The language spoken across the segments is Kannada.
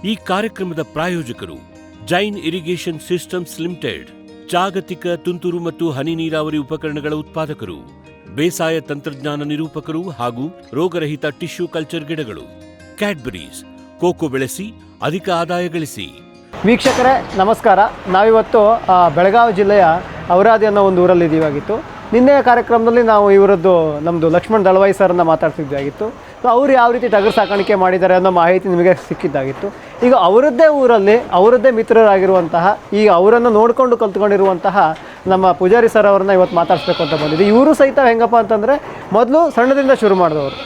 ಈ ಕಾರ್ಯಕ್ರಮದ ಪ್ರಾಯೋಜಕರು ಜೈನ್ ಇರಿಗೇಷನ್ ಸಿಸ್ಟಮ್ಸ್ ಲಿಮಿಟೆಡ್, ಜಾಗತಿಕ ತುಂತುರು ಮತ್ತು ಹನಿ ನೀರಾವರಿ ಉಪಕರಣಗಳ ಉತ್ಪಾದಕರು, ಬೇಸಾಯ ತಂತ್ರಜ್ಞಾನ ನಿರೂಪಕರು ಹಾಗೂ ರೋಗರಹಿತ ಟಿಶ್ಯೂ ಕಲ್ಚರ್ ಗಿಡಗಳು. ಕ್ಯಾಡ್ಬರೀಸ್, ಕೋಕೋ ಬೆಳೆಸಿ ಅಧಿಕ ಆದಾಯ ಗಳಿಸಿ. ವೀಕ್ಷಕರೇ ನಮಸ್ಕಾರ. ನಾವಿವತ್ತು ಬೆಳಗಾವಿ ಜಿಲ್ಲೆಯ ಔರಾದಿ ಅನ್ನೋ ಒಂದು ಊರಲ್ಲಿದ್ದೀವಾಗಿತ್ತು. ನಿನ್ನೆಯ ಕಾರ್ಯಕ್ರಮದಲ್ಲಿ ನಾವು ಇವರದ್ದು ನಮ್ಮದು ಲಕ್ಷ್ಮಣ್ ದಳವಾಯಿ ಸರ್ನ ಮಾತಾಡ್ತಿದ್ದಾಗಿತ್ತು. ಸೊ ಅವರು ಯಾವ ರೀತಿ ಟಗರು ಸಾಕಾಣಿಕೆ ಮಾಡಿದ್ದಾರೆ ಅನ್ನೋ ಮಾಹಿತಿ ನಿಮಗೆ ಸಿಕ್ಕಿದ್ದಾಗಿತ್ತು. ಈಗ ಅವರದ್ದೇ ಊರಲ್ಲಿ ಅವರದ್ದೇ ಮಿತ್ರರಾಗಿರುವಂತಹ, ಈಗ ಅವರನ್ನು ನೋಡಿಕೊಂಡು ಕಲ್ತ್ಕೊಂಡಿರುವಂತಹ ನಮ್ಮ ಪೂಜಾರಿ ಸರ್ ಅವ್ರನ್ನ ಇವತ್ತು ಮಾತಾಡಿಸ್ಬೇಕು ಅಂತ ಬಂದಿದ್ದೆ. ಇವರು ಸಹಿತ ಹೆಂಗಪ್ಪ ಅಂತಂದರೆ ಮೊದಲು ಸಣ್ಣದಿಂದ ಶುರು ಮಾಡಿದವರು.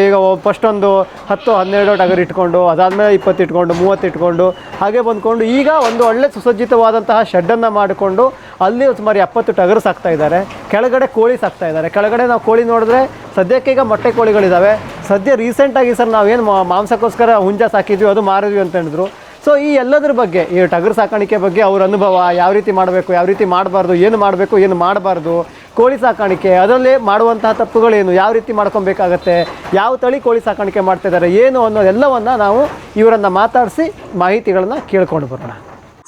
ಈಗ ಫಸ್ಟ್ ಒಂದು 10-12 ಟಗರು ಇಟ್ಕೊಂಡು, ಅದಾದಮೇಲೆ 20 ಇಟ್ಕೊಂಡು, 30 ಇಟ್ಕೊಂಡು, ಹಾಗೆ ಬಂದ್ಕೊಂಡು ಈಗ ಒಂದು ಒಳ್ಳೆ ಸುಸಜ್ಜಿತವಾದಂತಹ ಶೆಡ್ಡನ್ನು ಮಾಡಿಕೊಂಡು ಅಲ್ಲಿ ಸುಮಾರು 70 ಟಗರು ಸಾಕ್ತಾ ಇದ್ದಾರೆ. ಕೆಳಗಡೆ ಕೋಳಿ ಸಾಕ್ತಾ ಇದ್ದಾರೆ. ಕೆಳಗಡೆ ನಾವು ಕೋಳಿ ನೋಡಿದ್ರೆ ಸದ್ಯಕ್ಕೆ ಈಗ ಮೊಟ್ಟೆ ಕೋಳಿಗಳಿದ್ದಾವೆ. ಸದ್ಯ ರೀಸೆಂಟಾಗಿ ಸರ್ ನಾವೇನು ಮಾಂಸಕ್ಕೋಸ್ಕರ ಹುಂಜ ಸಾಕಿದ್ವಿ, ಅದು ಮಾರಿದ್ವಿ ಅಂತ ಹೇಳಿದ್ರು. ಸೊ ಈ ಎಲ್ಲದ್ರ ಬಗ್ಗೆ, ಈ ಟಗರು ಸಾಕಾಣಿಕೆ ಬಗ್ಗೆ ಅವ್ರ ಅನುಭವ, ಯಾವ ರೀತಿ ಮಾಡಬೇಕು, ಯಾವ ರೀತಿ ಮಾಡಬಾರ್ದು, ಏನು ಮಾಡಬೇಕು, ಏನು ಮಾಡಬಾರ್ದು, ಕೋಳಿ ಸಾಕಾಣಿಕೆ ಅದರಲ್ಲಿ ಮಾಡುವಂತಹ ತಪ್ಪುಗಳೇನು, ಯಾವ ರೀತಿ ಮಾಡ್ಕೊಬೇಕಾಗತ್ತೆ, ಯಾವ ತಳಿ ಕೋಳಿ ಸಾಕಾಣಿಕೆ ಮಾಡ್ತಿದ್ದಾರೆ ಏನು ಅನ್ನೋದೆಲ್ಲವನ್ನು ನಾವು ಇವರನ್ನು ಮಾತಾಡಿಸಿ ಮಾಹಿತಿಗಳನ್ನು ಕೇಳ್ಕೊಂಡು ಬರೋಣ.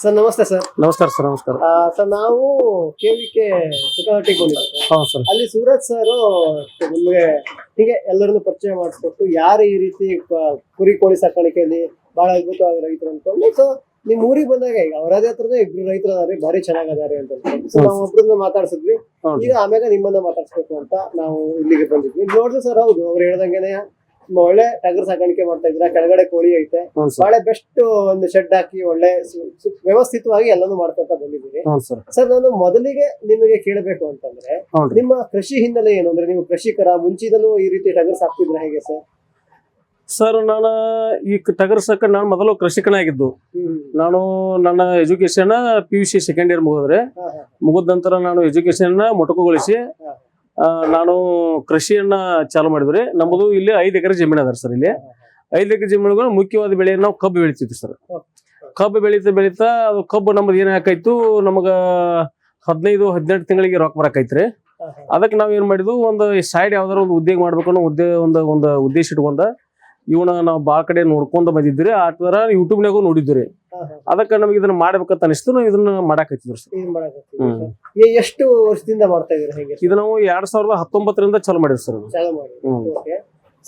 ಸರ್ ನಮಸ್ತೆ. ಸರ್ ನಮಸ್ಕಾರ ಸರ್. ನಮಸ್ಕಾರ ಸರ್. ನಾವು KVK ಸುಖಹಟ್ಟಿಗೆ ಬಂದಿದ್ದೀವಿ. ಹೌದು ಸರ್. ಅಲ್ಲಿ ಸೂರಜ್ ಸರ್ ನಿಮಗೆ ಹೀಗೆ ಎಲ್ಲರನ್ನು ಪರಿಚಯ ಮಾಡಿಸ್ಕೊಟ್ಟು ಯಾರು ಈ ರೀತಿ ಕುರಿ ಕೋಳಿ ಸಾಕಾಣಿಕೆಯಲ್ಲಿ ಬಹಳ ಅದ್ಭುತವಾಗಿ ರೈತರು ಅನ್ಕೊಂಡು, ಸೊ ನಿಮ್ ಊರಿಗೆ ಬಂದಾಗ ಈಗ ಅವರದೇ ಹತ್ರನೇ 2 ರೈತರು ಅದಾರೆ, ಭಾರಿ ಚೆನ್ನಾಗದಾರೆ ಅಂತ. ಸೊ ನಾವು ಒಬ್ರನ್ನ ಮಾತಾಡ್ಸಿದ್ವಿ. ಈಗ ಆಮ್ಯಾಗ ನಿಮ್ಮನ್ನ ಮಾತಾಡ್ಸ್ಬೇಕು ಅಂತ ನಾವು ಇಲ್ಲಿಗೆ ಬಂದಿದ್ವಿ. ನೋಡಿದ್ರೆ ಸರ್, ಹೌದು ಅವ್ರು ಹೇಳ್ದಂಗೆನೆ ಒಳ್ಳೆ ಟಗರು ಸಾಕಾಣಿಕೆ ಮಾಡ್ತಾ ಇದ್ರ. ಕೆಳಗಡೆ ಕೋಳಿ ಐತೆ, ಬಹಳ ಬೆಸ್ಟ್ ಒಂದು ಶೆಡ್ ಹಾಕಿ ಒಳ್ಳೆ ವ್ಯವಸ್ಥಿತವಾಗಿ ಎಲ್ಲಾನು ಮಾಡ್ಕೊಂತ ಬಂದಿದ್ದೀವಿ. ಸರ್, ನಾನು ಮೊದಲಿಗೆ ನಿಮಗೆ ಕೇಳಬೇಕು ಅಂತಂದ್ರೆ, ನಿಮ್ಮ ಕೃಷಿ ಹಿನ್ನೆಲೆ ಏನು? ಅಂದ್ರೆ ನೀವು ಕೃಷಿಕರ, ಮುಂಚಿದಲ್ಲೂ ಈ ರೀತಿ ಟಗರು ಸಾಕ್ತಿದ್ರ ಹೇಗೆ ಸರ್? ಸರ್, ನಾನು ಈ ಟಗರು ಸಾಕ ನಾನು ಮೊದಲು ಕೃಷಿಕನಾಗಿದ್ದು. ನಾನು ನನ್ನ ಎಜುಕೇಶನ್ PUC ಸೆಕೆಂಡ್ ಇಯರ್ ಮುಗಿದ ನಂತರ ನಾನು ಎಜುಕೇಶನ್ ಮೊಟಕುಗೊಳಿಸಿ ನಾನು ಕೃಷಿಯನ್ನ ಚಾಲು ಮಾಡಿದ್ರಿ. ನಮ್ಮದು ಇಲ್ಲಿ 5 ಎಕರೆ ಜಮೀನು ಅದಾರ ಸರ್. ಇಲ್ಲಿ 5 ಎಕರೆ ಜಮೀನುಗಳು ಮುಖ್ಯವಾದ ಬೆಳೆ ನಾವು ಕಬ್ಬು ಬೆಳಿತಿದ್ವಿ ಸರ್. ಕಬ್ಬು ಬೆಳೀತಾ ಅದು ಕಬ್ಬು ನಮ್ದು ಏನ್ ಹಾಕಾಯ್ತು, ನಮಗ 15-18 ತಿಂಗಳಿಗೆ ರೊಕ್ಕ ಬರಕೈತ್ರಿ. ಅದಕ್ಕೆ ನಾವ್ ಏನ್ ಮಾಡಿದ್ವು, ಒಂದು ಸೈಡ್ ಯಾವ್ದಾರ ಒಂದು ಉದ್ಯೋಗ ಮಾಡ್ಬೇಕು ಅನ್ನೋ ಒಂದು ಉದ್ದೇಶ ಇಟ್ಕೊಂಡ ಇವನ ನಾವು ಬಾಳ ಕಡೆ ನೋಡ್ಕೊಂಡ್ ಬಂದಿದ್ರಿ. ಆ ತರ ಯೂಟ್ಯೂಬ್ನಾಗೂ ನೋಡಿದ್ರಿ. ಅದಕ್ಕೆ ನಮ್ಗೆ ಇದನ್ನ ಮಾಡ್ಬೇಕಂತ ಅನಿಸ್ತು. ನಾವು ಇದನ್ನ ಮಾಡಾಕತ್ತಿದ್ರಿ ಸರ್. ಎಷ್ಟು ವರ್ಷದಿಂದ ಮಾಡ್ತಾ ಇದ್ದೀರಾ? ಇದು ನಾವು 2019ರಿಂದ ಚಾಲು ಮಾಡಿದ್ವಿ ಸರ್.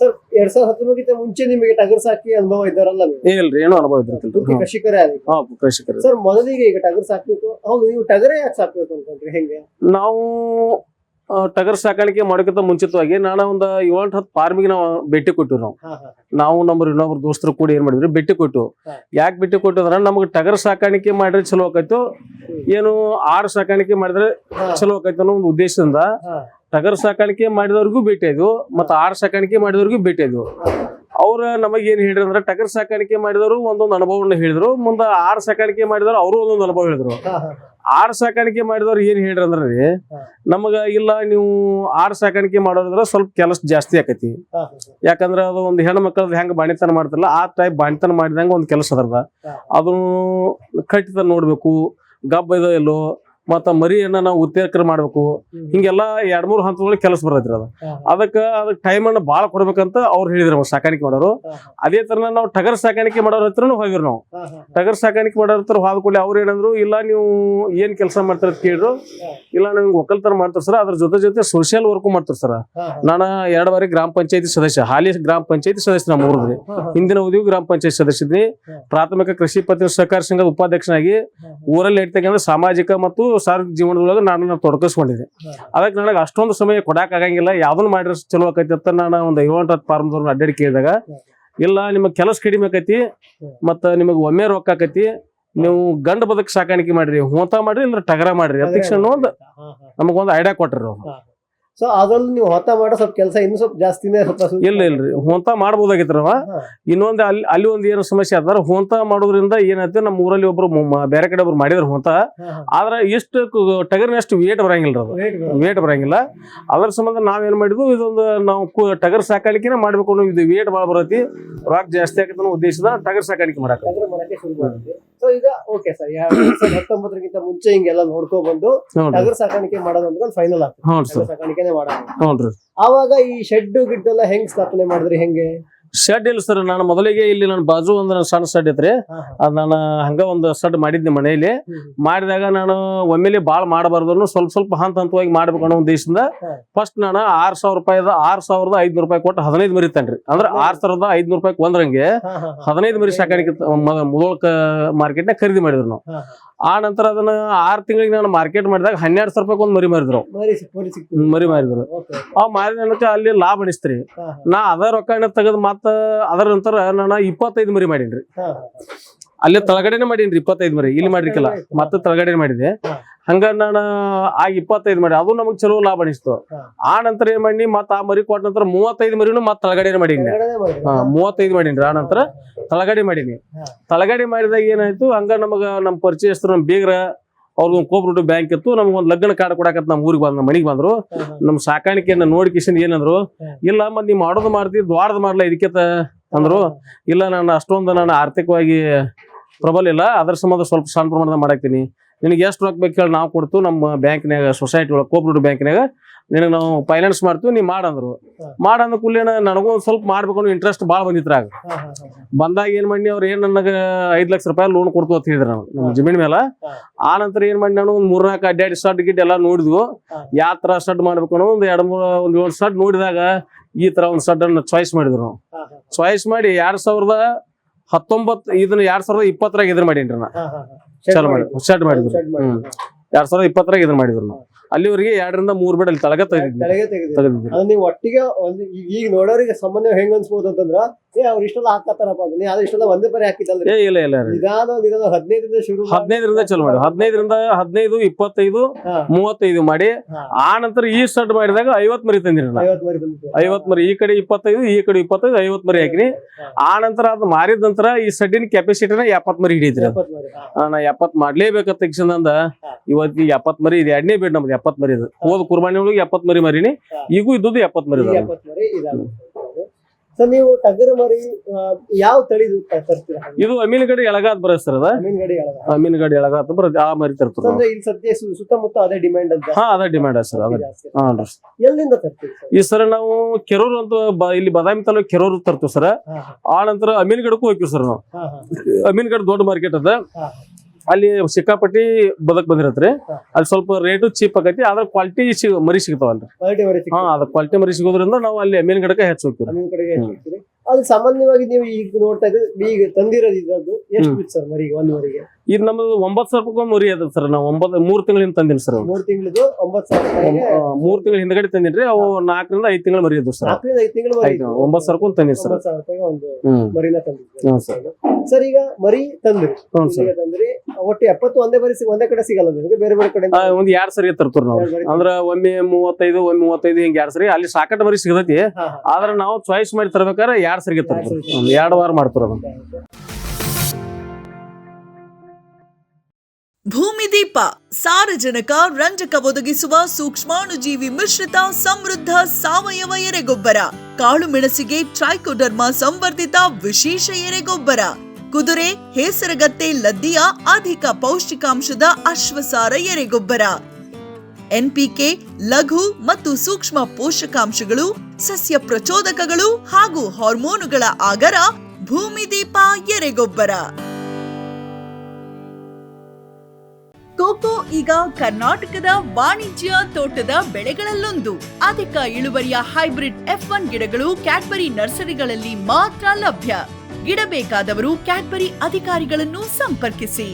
ಸರ್, 2019 ಮುಂಚೆ ನಿಮಗೆ ಟಗರು ಸಾಕಿ ಅನುಭವ ಇದ್ದಾರಲ್ಲ? ಇಲ್ರಿ, ಏನೋ ಅನುಭವ ಇದ್ರಿ. ಕೃಷಿಕರೇ. ಕೃಷಿಕರೇ. ಸರ್, ಮೊದಲಿಗೆ ಈಗ ಟಗರು ಸಾಕ್ಬೇಕು, ಹೌದು, ನೀವು ಟಗರೇ ಯಾಕೆ ಸಾಕ್ಬೇಕು ಅನ್ಕೊಂಡ್ರಿ? ಹೆಂಗೆ? ನಾವು ಟಗರ್ ಸಾಕಾಣಿಕೆ ಮಾಡೋಕ್ಕಿಂತ ಮುಂಚಿತವಾಗಿ ನಾನು ಒಂದು 7-10 ಫಾರ್ಮಿಗೆ ನಾವು ಭೇಟಿ ಕೊಟ್ಟಿವಿ. ನಾವು ಇನ್ನೊಬ್ರು ದೋಸ್ತರು ಕೂಡ ಏನ್ ಮಾಡಿದ್ರಿ, ಭೇಟಿ ಕೊಟ್ಟು. ಯಾಕೆ ಭೇಟಿ ಕೊಟ್ಟಿದ್ರ, ನಮ್ಗೆ ಟಗರ್ ಸಾಕಾಣಿಕೆ ಮಾಡಿದ್ರೆ ಚಲೋ ಆಕೈತು, ಏನು ಆಡು ಸಾಕಾಣಿಕೆ ಮಾಡಿದ್ರೆ ಚಲೋ ಆಕೈತು ಅನ್ನೋ ಒಂದು ಉದ್ದೇಶದಿಂದ ಟಗರ್ ಸಾಕಾಣಿಕೆ ಮಾಡಿದವ್ರಿಗೂ ಭೇಟಿ ಆಯ್ತು, ಮತ್ತೆ ಆಡು ಸಾಕಾಣಿಕೆ ಮಾಡಿದವ್ರಿಗೂ ಭೇಟಿ ಆಯ್ತು. ಅವ್ರ ನಮಗ್ ಏನ್ ಹೇಳಿದ್ರು ಅಂದ್ರೆ, ಟಗರ್ ಸಾಕಾಣಿಕೆ ಮಾಡಿದವರು ಒಂದೊಂದು ಅನುಭವವನ್ನು ಹೇಳಿದ್ರು, ಮುಂದೆ ಆಡು ಸಾಕಾಣಿಕೆ ಮಾಡಿದವರು ಅವರು ಒಂದೊಂದು ಅನುಭವ ಹೇಳಿದ್ರು. ಆಡು ಸಾಕಾಣಿಕೆ ಮಾಡಿದವ್ರು ಏನ್ ಹೇಳ್ರಿ ಅಂದ್ರೆ, ನಮಗ ಇಲ್ಲ ನೀವು ಆಡು ಸಾಕಾಣಿಕೆ ಮಾಡೋದ್ರ ಸ್ವಲ್ಪ ಕೆಲಸ ಜಾಸ್ತಿ ಆಕೈತಿ. ಯಾಕಂದ್ರ ಅದು ಒಂದು ಹೆಣ್ಣು ಮಕ್ಕಳದ ಹೆಂಗ್ ಬಾಣಿತನ ಮಾಡ್ತಾರಲ್ಲ, ಆ ಟೈಪ್ ಬಾಣಿತನ ಮಾಡಿದಂಗ ಒಂದ್ ಕೆಲಸ ಅದರದ. ಅದನ್ನು ಕಟ್ಟಿತ ನೋಡ್ಬೇಕು, ಗಬ್ಬ ಇದೋ ಎಲ್ಲೋ, ಮತ್ತ ಮರಿಯನ್ನ ನಾವು ಉತ್ತೇಜನ ಮಾಡ್ಬೇಕು. ಹಿಂಗೆಲ್ಲಾ 2-3 ಹಂತದೊಳಗೆ ಕೆಲಸ ಬರತ್ರಿ. ಅದಕ್ಕೆ ಟೈಮ್ ಅನ್ನ ಬಾಳ ಕೊಡ್ಬೇಕಂತ ಅವ್ರು ಹೇಳಿದ್ರು ಸಾಕಾಣಿಕೆ ಮಾಡೋರು. ಅದೇ ತರ ನಾವು ಟಗರ್ ಸಾಕಾಣಿಕೆ ಮಾಡೋರ ಹತ್ರನು ಹೋಗಿವ್ರಿ. ನಾವು ಟಗರ್ ಸಾಕಾಣಿಕೆ ಮಾಡೋರ ಹತ್ರ ಹೋದ ಕೂಡಲೇ ಅವ್ರು ಏನಂದ್ರು, ಇಲ್ಲ ನೀವು ಏನ್ ಕೆಲಸ ಮಾಡ್ತಾರ ಅಂತ ಕೇಳಿದ್ರು. ಇಲ್ಲ ನಾವು ಒಕ್ಕಲ್ತನ ಮಾಡ್ತಾರ ಸರ್, ಅದ್ರ ಜೊತೆ ಸೋಷಿಯಲ್ ವರ್ಕ್ ಮಾಡ್ತಾರ ಸರ್. ನಾನು 2 ಬಾರಿ ಗ್ರಾಮ ಪಂಚಾಯತಿ ಸದಸ್ಯ, ಹಾಲಿ ಗ್ರಾಮ ಪಂಚಾಯತಿ ಸದಸ್ಯ ನಮ್ಮ ಊರ್ರಿ. ಹಿಂದಿನ ಅವಧಿಯು ಗ್ರಾಮ ಪಂಚಾಯತ್ ಸದಸ್ಯದ್ವಿ. ಪ್ರಾಥಮಿಕ ಕೃಷಿ ಪತ್ತಿನ ಸಹಕಾರ ಸಂಘದ ಉಪಾಧ್ಯಕ್ಷನಾಗಿ ಊರಲ್ಲಿ ಇರ್ತಕ್ಕಂಥ ಸಾಮಾಜಿಕ ಮತ್ತು ಸಾರ್ವಜನಿಕ ಜೀವನದೊಳಗೆ ನಾನು ತೊಡಗಿಸ್ಕೊಂಡಿದ್ದೆ. ಅದಕ್ಕೆ ನನಗೆ ಅಷ್ಟೊಂದು ಸಮಯ ಕೊಡಾಕ್ ಆಗಂಗಿಲ್ಲ. ಯಾವ್ದನ್ನ ಮಾಡಿದ್ರೆ ಚಲೋ ಆಕೈತಿ ಅಂತ ನಾನು ಒಂದು 7-10 ಫಾರ್ಮ್ದವ್ರನ್ನ ಅಡ್ಡಾಡಿ ಕೇಳಿದಾಗ, ಇಲ್ಲ ನಿಮಗ್ ಕೆಲಸ ಕಡಿಮೆ ಆಕೈತಿ, ಮತ್ತ ನಿಮಗ್ ಒಮ್ಮೆ ರೊಕ್ಕ ಆಕೈತಿ, ನೀವು ಗಂಡ ಬದಕ್ ಸಾಕಾಣಿಕೆ ಮಾಡ್ರಿ, ಹೊಂತ ಮಾಡ್ರಿ, ಇಲ್ಲ ಟಗರ ಮಾಡ್ರಿ ಅಧ್ಯಕ್ಷ ಒಂದು ನಮಗೊಂದು ಐಡಿಯಾ ಕೊಟ್ರಿ. ಸೊ ಅದ್ರಲ್ಲಿ ನೀವು ಹೊತ್ತ ಮಾಡೋ ಸ್ವಲ್ಪ ಕೆಲಸ ಇನ್ನೂ ಸ್ವಲ್ಪ ಜಾಸ್ತಿನೇ. ಇಲ್ರಿ, ಹೊಂತ ಮಾಡ್ಬೋದಾಗಿತ್ರವ. ಇನ್ನೊಂದು ಅಲ್ಲಿ ಒಂದು ಏನು ಸಮಸ್ಯೆ ಆದ್ರೆ, ಹೊಂತ ಮಾಡೋದ್ರಿಂದ ಏನಾಯ್ತು, ನಮ್ಮ ಊರಲ್ಲಿ ಒಬ್ರು ಬೇರೆ ಕಡೆ ಒಬ್ರು ಮಾಡಿದ್ರು ಹೊಂತ. ಆದ್ರೆ ಇಷ್ಟು ಟಗರ್ನಷ್ಟು ವೇಟ್ ಬರಂಗಿಲ್ಲ, ವೇಟ್ ಬರಂಗಿಲ್ಲ. ಅದ್ರ ಸಂಬಂಧ ನಾವೇನ್ ಮಾಡಿದ್ವು, ಇದೊಂದು ನಾವು ಟಗರ್ ಸಾಕಾಣಿಕೆನ ಮಾಡ್ಬೇಕು ಅನ್ನೋ, ಇದು ವೇಟ್ ಭಾಳ ಬರತಿ, ರೊಕ್ಕ ಜಾಸ್ತಿ ಆಗತ್ತ ಅನ್ನೋ ಉದ್ದೇಶದ ಟಗರ್ ಸಾಕಾಣಿಕೆ ಮಾಡಕ್ಕೆ. ಸೊ ಈಗ ಓಕೆ ಸರ್, 2019 ಮುಂಚೆ ಹಿಂಗೆಲ್ಲ ನೋಡ್ಕೊ ಬಂದು ಟಗರ್ ಸಾಕಾಣಿಕೆ ಮಾಡೋದು ಅಂದ್ಕೊಂಡು ಫೈನಲ್ ಆಗ್ತದೆ. ಸಾಕಾಣಿಕೆನೆ ಮಾಡೋದು. ಹೌದ್ರಿ. ಆವಾಗ ಈ ಶೆಡ್ ಗಿಡ್ಡೆಲ್ಲ ಹೆಂಗ್ ಸ್ಥಾಪನೆ ಮಾಡಿದ್ರಿ? ಹೆಂಗೆ ಶೆಡ್ ಇಲ್ಲ ಸರ್. ನಾನು ಮೊದಲಿಗೆ ಇಲ್ಲಿ ನನ್ನ ಬಾಜು ಒಂದು ಸಣ್ಣ ಶೆಡ್ ಐತ್ರಿ. ಅದ್ ನಾನು ಹಂಗ ಒಂದು ಶೆಡ್ ಮಾಡಿದ್ನಿ ಮನೆಯಲ್ಲಿ. ಮಾಡಿದಾಗ ನಾನು ಒಮ್ಮೆಲೆ ಬಾಳ್ ಮಾಡಬಾರ್ದು, ಸ್ವಲ್ಪ ಸ್ವಲ್ಪ ಹಂತವಾಗಿ ಮಾಡ್ಬೇಕು ಅನ್ನೋ ಉದ್ದೇಶದಿಂದ ಫಸ್ಟ್ ನಾನು 6,500 ರೂಪಾಯಿ ಕೊಟ್ಟು 15 ಮರಿ ತನ್ರಿ. ಅಂದ್ರೆ 6,500 ರೂಪಾಯಿ ಒಂದ್ರಂಗೆ 15 ಮರಿ ಸಾಕಾಣಿಕೆ ಮುದೋಳಕ ಮಾರ್ಕೆಟ್ ನಾಗ ಖರೀದಿ ಮಾಡಿದ್ರು ನಾವು. ಆ ನಂತರ ಅದನ್ನ 6 ತಿಂಗಳಿಗೆ ನಾನು ಮಾರ್ಕೆಟ್ ಮಾಡಿದಾಗ 12,000 ರೂಪಾಯಿ ಒಂದ್ ಮರಿ ಮಾರಿದ್ರು. ಮರಿ ಮಾರಿದ್ರು. ಅವ್ ಮಾರಿದ ನನಗೆ ಅಲ್ಲಿ ಲಾಭ ಅನಿಸ್ತ್ರಿ. ನಾ ಅದ ರೊಕ್ಕ ತೆಗೆದು ಮತ್ತ ಅದರ ನಂತರ ನಾನು 25 ಮರಿ ಮಾಡೀನ್ರಿ. ಅಲ್ಲಿ ತಳಗಡೆನೆ ಮಾಡೀನ್ರಿ 25 ಮರಿ. ಇಲ್ಲಿ ಮಾಡಿರ್ಕಿಲ್ಲ, ಮತ್ತೆ ತಳಗಡೆ ಮಾಡಿದೆ. ಹಂಗ ನಾನು ಆ 25 ಮಾಡಿ ಅದು ನಮಗ್ ಚಲೋ ಲಾಭ ಅನಿಸ್ತು. ಆ ನಂತರ ಏನ್ ಮಾಡಿ ಮತ್ತ ಆ ಮರಿ ಕೊಟ್ಟ ನಂತರ 35 ಮರಿನು ಮತ್ತ ತಳಗಡೆ ಮಾಡೀನಿ. 35 ಮಾಡೀನ್ರಿ. ಆ ನಂತರ ತಳಗಡೆ ಮಾಡೀನಿ. ತಳಗಡೆ ಮಾಡಿದಾಗ ಏನಾಯ್ತು, ಹಂಗ ನಮಗ ನಮ್ ಪರಿಚಯಸ್ಥರು ನಮ್ ಬೀಗ್ರ ಅವ್ರದೊಂದು ಕೋಪರೇಟಿವ್ ಬ್ಯಾಂಕ್ ಇತ್ತು. ನಮ್ಗೊಂದು ಲಗ್ನ ಕಾರ್ಡ್ ಕೊಡಕತ್ ನಮ್ ಊರಿಗೆ ಬಂದ್ ಮನಿಗ್ ಬಂದ್ರು. ನಮ್ ಸಾಕಾಣಿಕೆಯನ್ನ ನೋಡಿ ಕಿಶನ್ ಏನಂದ್ರು, ಇಲ್ಲ ಮತ್ ನೀವ್ ಮಾಡೋದು ಮಾಡ್ತಿ ದ್ವಾರದ ಮಾಡ್ಲಾ ಇದಕ್ಕೆ ಅಂದ್ರು. ಇಲ್ಲ ನಾನು ಅಷ್ಟೊಂದು ನಾನು ಆರ್ಥಿಕವಾಗಿ ಪ್ರಬಲ ಇಲ್ಲ, ಅದ್ರ ಸಂಬಂಧ ಸ್ವಲ್ಪ ಸಣ್ಣ ಪ್ರಮಾಣದ ಮಾಡಾಕ್ತೀನಿ. ನಿನಗೆ ಎಷ್ಟು ರೊಕ್ಕ ಬೇಕು ಹೇಳಿ ನಾವು ಕೊಡ್ತು ನಮ್ಮ ಬ್ಯಾಂಕ್ನಾಗ, ಸೊಸೈಟಿ ಒಳಗೆ ಕೋಪರೇಟಿವ್ ಬ್ಯಾಂಕ್ನಾಗ ನಿನಗೆ ನಾವು ಫೈನಾನ್ಸ್ ಮಾಡ್ತೀವಿ, ನೀ ಮಾಡಂದ್ರು. ಮಾಡಂದ ಕೂಡಲೇ ನನಗೂ ಒಂದು ಸ್ವಲ್ಪ ಮಾಡ್ಬೇಕು ಅನ್ನೋ ಇಂಟ್ರೆಸ್ಟ್ ಭಾಳ ಬಂದಿತ್ತು. ಆಗ ಬಂದಾಗ ಏನ್ ಮಾಡಿ ಅವ್ರು ಏನ್ ನನಗೆ 5 ಲಕ್ಷ ರೂಪಾಯಿ ಲೋನ್ ಕೊಡ್ತು ಅಂತ ಹೇಳಿದ್ರು ನಾವು ನಮ್ಮ ಜಮೀನ್ ಮೇಲೆ. ಆ ನಂತರ ಏನ್ ಮಾಡಿ ನಾನು ಒಂದು 3-4 ಅಡ್ಡಾಡಿ ಸ್ಟಡ್ ಗಿಡ್ ಎಲ್ಲ ನೋಡಿದ್ವು. ಯಾವ ತರ ಸ್ಟಡ್ ಮಾಡ್ಬೇಕು ಅನ್ನೋ ಒಂದು 2-3 ಸ್ಟಡ್ ನೋಡಿದಾಗ ಈ ತರ ಒಂದು ಸ್ಟಡ್ ಅನ್ನ ಚಾಯ್ಸ್ ಮಾಡಿದ್ರು ನಾವು. ಚಾಯ್ಸ್ ಮಾಡಿ 2019 ಇದನ್ನ 2020 ಇದನ್ನ ಮಾಡೀನ್ರಿ ನಾ. ಚಲೋ ಮಾಡಿ ಸ್ಟಾರ್ಟ್ ಮಾಡಿದ್ರು. 2020 ಇದನ್ನ ಮಾಡಿದ್ರು ನಾವು. ಅಲ್ಲಿವರೆಗೆ 2-3 ಬೆಡ್ ಅಲ್ಲಿ ತಳಗ ತೆಗೆದಿದ್ವಿ. ಒಟ್ಟಿಗೆ ಈಗ ನೋಡೋರಿಗೆ ಸಂಬಂಧ ಹೆಂಗ್ ಅನ್ಸ್ಬೋದು ಅಂತಂದ್ರ ಅವ್ರು ಇಷ್ಟೆಲ್ಲ ಹಾಕತ್ತಾರಪ್ಪ ಅಂದ್ರೆ ಅದ್ರ ಇಷ್ಟೆಲ್ಲ ಒಂದೇ ಬರೀ ಹಾಕಿದ್ದಲ್ಲ. ಇಲ್ಲ 15ರಿಂದ ಶುರು 15ರಿಂದ ಚಲೋ ಮಾಡಿ 15, 25, 35 ಮಾಡಿ. ಆ ನಂತರ ಈ ಸ್ಟಾರ್ಟ್ ಮಾಡಿದಾಗ 50 ಮರಿ ತಂದಿರಿ. 50 ಮರಿ ಈ ಕಡೆ 25, ಈ ಕಡೆ 25, 50 ಮರಿ ಹಾಕಿನಿ. ಆ ನಂತರ ಅದು ಮಾರಿದ ನಂತರ ಈ ಸಡ್ಡಿನ ಕೆಪಾಸಿಟಿನ 70 ಮರಿ ಹಿಡಿದ್ರಿ. ನಾ 70 ಮಾಡ್ಲೇಬೇಕಂತ ತಕ್ಷಣದಿಂದ ಇವತ್ತು 70 ಮರಿ ಇದು 2ನೇ ಬೇಡ್ ನಮ್ದು 70 ಮರಿ. ಇದು ಹೋದ ಕುರ್ಬಾನಿ ಒಳಗೆ 70 ಮರಿ ಮಾರಿನಿ. ಈಗೂ ಇದ್ದದ್ದು 70 ಮರಿ. ಸರ್ ನೀವು ಟಗರು ಮರಿ ಯಾವ ತಳಿದು ತರ್ತೀರಾ? ಇದು ಅಮೀನ್ಗಡಿ ಎಳಗಾತ್ ಬರ ಸರ್. ಅದ ಅಮೀನ್ಗಡಿ ಎಳಗಾತ್ ಬರೋದು ಆ ಮರಿ ತರ್ತೀವಿ. ಇಲ್ಲಿ ಸದ್ಯ ಸುತ್ತಮುತ್ತ ಅದೇ ಡಿಮ್ಯಾಂಡ್ ಅಂತ. ಅದೇ ಡಿಮ್ಯಾಂಡ್ ಸರ್. ಎಲ್ಲಿಂದ ತರ್ತೀವಿ ಈ ಸರ್? ನಾವು ಕೆರೂರು ಅಂತ ಇಲ್ಲಿ ಬಾದಾಮಿ ತಾಲೂಕು ಕೆರೂರು ತರ್ತೀವಿ ಸರ್. ಆ ನಂತರ ಅಮೀನ್ಗಡಕ್ಕೂ ಹೋಗ್ತೀವಿ ಸರ್ ನಾವು. ಅಮೀನ್ಗಡ್ ದೊಡ್ಡ ಮಾರ್ಕೆಟ್ ಅದ. ಅಲ್ಲಿ ಸಿಕ್ಕಾಪಟ್ಟಿ ಬದಕ್ ಬಂದಿರತ್ರಿ. ಅಲ್ಲಿ ಸ್ವಲ್ಪ ರೇಟು ಚೀಪ್ ಆಗೈತಿ, ಆದ್ರೆ ಕ್ವಾಲಿಟಿ ಮರಿ ಸಿಗ್ತಾವಲ್ರಿ. ಅದ ಕ್ವಾಲಿಟಿ ಮರಿ ಸಿಗೋದ್ರಿಂದ ನಾವು ಅಲ್ಲಿ ಅಮೀನ್ಗಡಕ್ಕೆ ಹೆಚ್ಚು ಹೋಗ್ತೀವಿ. ಅದು ಸಾಮಾನ್ಯವಾಗಿ ನೀವು ಈಗ ನೋಡ್ತಾ ಇದ್ರೆ ಈಗ ತಂದಿರೋದು ಇದ್ರದ್ದು ಎಷ್ಟು ಬಿತ್ತು ಸರ್ ಮರಿಗೆ? ಒಂದು ಮರಿಗೆ ಇದು ನಮ್ದು 9,000 ರೂಪಾಯಿ ಮರಿ ಅದ ಸರ್. ನಾವು 3 ತಿಂಗಳಿಂದ ತಂದಿನಿ ಸರ್. 3 ತಿಂಗಳದು 9,000. 3 ತಿಂಗಳ ಹಿಂದಗಡೆ ತಂದಿನ್ರಿ. ಅವು 4ರಿಂದ 5 ತಿಂಗಳು ಮರಿ ಅದ ಸರ್. 4ರಿಂದ 5 ತಿಂಗಳು 9,000 ರೂಪಾಯಿ ತಂದಿನಿ ಸರ್. 9,000 ರೂಪಾಯಿ ಒಂದು ಮರಿನ ತಂದಿದ್ರಿ ಸರ್. ಈಗ ಮರಿ ತಂದ್ರಿ ಒಟ್ಟು 70 ಒಂದೇ ಕಡೆ ಸಿಗಲ್ಲ ನಿಮಗೆ? ಬೇರೆ ಬೇರೆ ಕಡೆ ಒಂದ್ 2 ಸರಿ ತರ್ತೀವಿ ನಾವು. ಅಂದ್ರ ಒಮ್ಮೆ 35, ಒಮ್ಮೆ 35 ಹಿಂಗ್ 2 ಸರಿ ಅಲ್ಲಿ ಸಾಕಟ್ಟು ಮರಿ ಸಿಗತೈತಿ. ಆದ್ರೆ ನಾವು ಚಾಯ್ಸ್ ಮಾಡಿ ತರ್ಬೇಕಾದ್ರೆ 2 ಸರಿಗೆ ತರ್ತೀವಿ. 2 ವಾರ ಮಾಡ್ತೀರ. ಭೂಮಿದೀಪ ಸಾರಜನಕ ರಂಜಕ ಒದಗಿಸುವ ಸೂಕ್ಷ್ಮಾಣುಜೀವಿ ಮಿಶ್ರಿತ ಸಮೃದ್ಧ ಸಾವಯವ ಎರೆಗೊಬ್ಬರ. ಕಾಳು ಮೆಣಸಿಗೆ ಟ್ರೈಕೋಡರ್ಮಾ ಸಂವರ್ಧಿತ ವಿಶೇಷ ಎರೆಗೊಬ್ಬರ. ಕುದುರೆ, ಹೇಸರಗತ್ತೆ, ಲದ್ದಿಯ ಅಧಿಕ ಪೌಷ್ಟಿಕಾಂಶದ ಅಶ್ವಸಾರ ಎರೆಗೊಬ್ಬರ. ಎನ್ಪಿಕೆ, ಲಘು ಮತ್ತು ಸೂಕ್ಷ್ಮ ಪೋಷಕಾಂಶಗಳು, ಸಸ್ಯ ಪ್ರಚೋದಕಗಳು ಹಾಗೂ ಹಾರ್ಮೋನುಗಳ ಆಗರ ಭೂಮಿದೀಪ ಎರೆಗೊಬ್ಬರ. ಕೋಕೋ ಈಗ ಕರ್ನಾಟಕದ ವಾಣಿಜ್ಯ ತೋಟದ ಬೆಳೆಗಳಲ್ಲೊಂದು. ಅಧಿಕ ಇಳುವರಿಯ ಹೈಬ್ರಿಡ್ F1 ಗಿಡಗಳು ಕ್ಯಾಡ್ಬರಿ ನರ್ಸರಿಗಳಲ್ಲಿ ಮಾತ್ರ ಲಭ್ಯ. ಗಿಡ ಬೇಕಾದವರು ಕ್ಯಾಡ್ಬರಿ ಅಧಿಕಾರಿಗಳನ್ನು ಸಂಪರ್ಕಿಸಿ.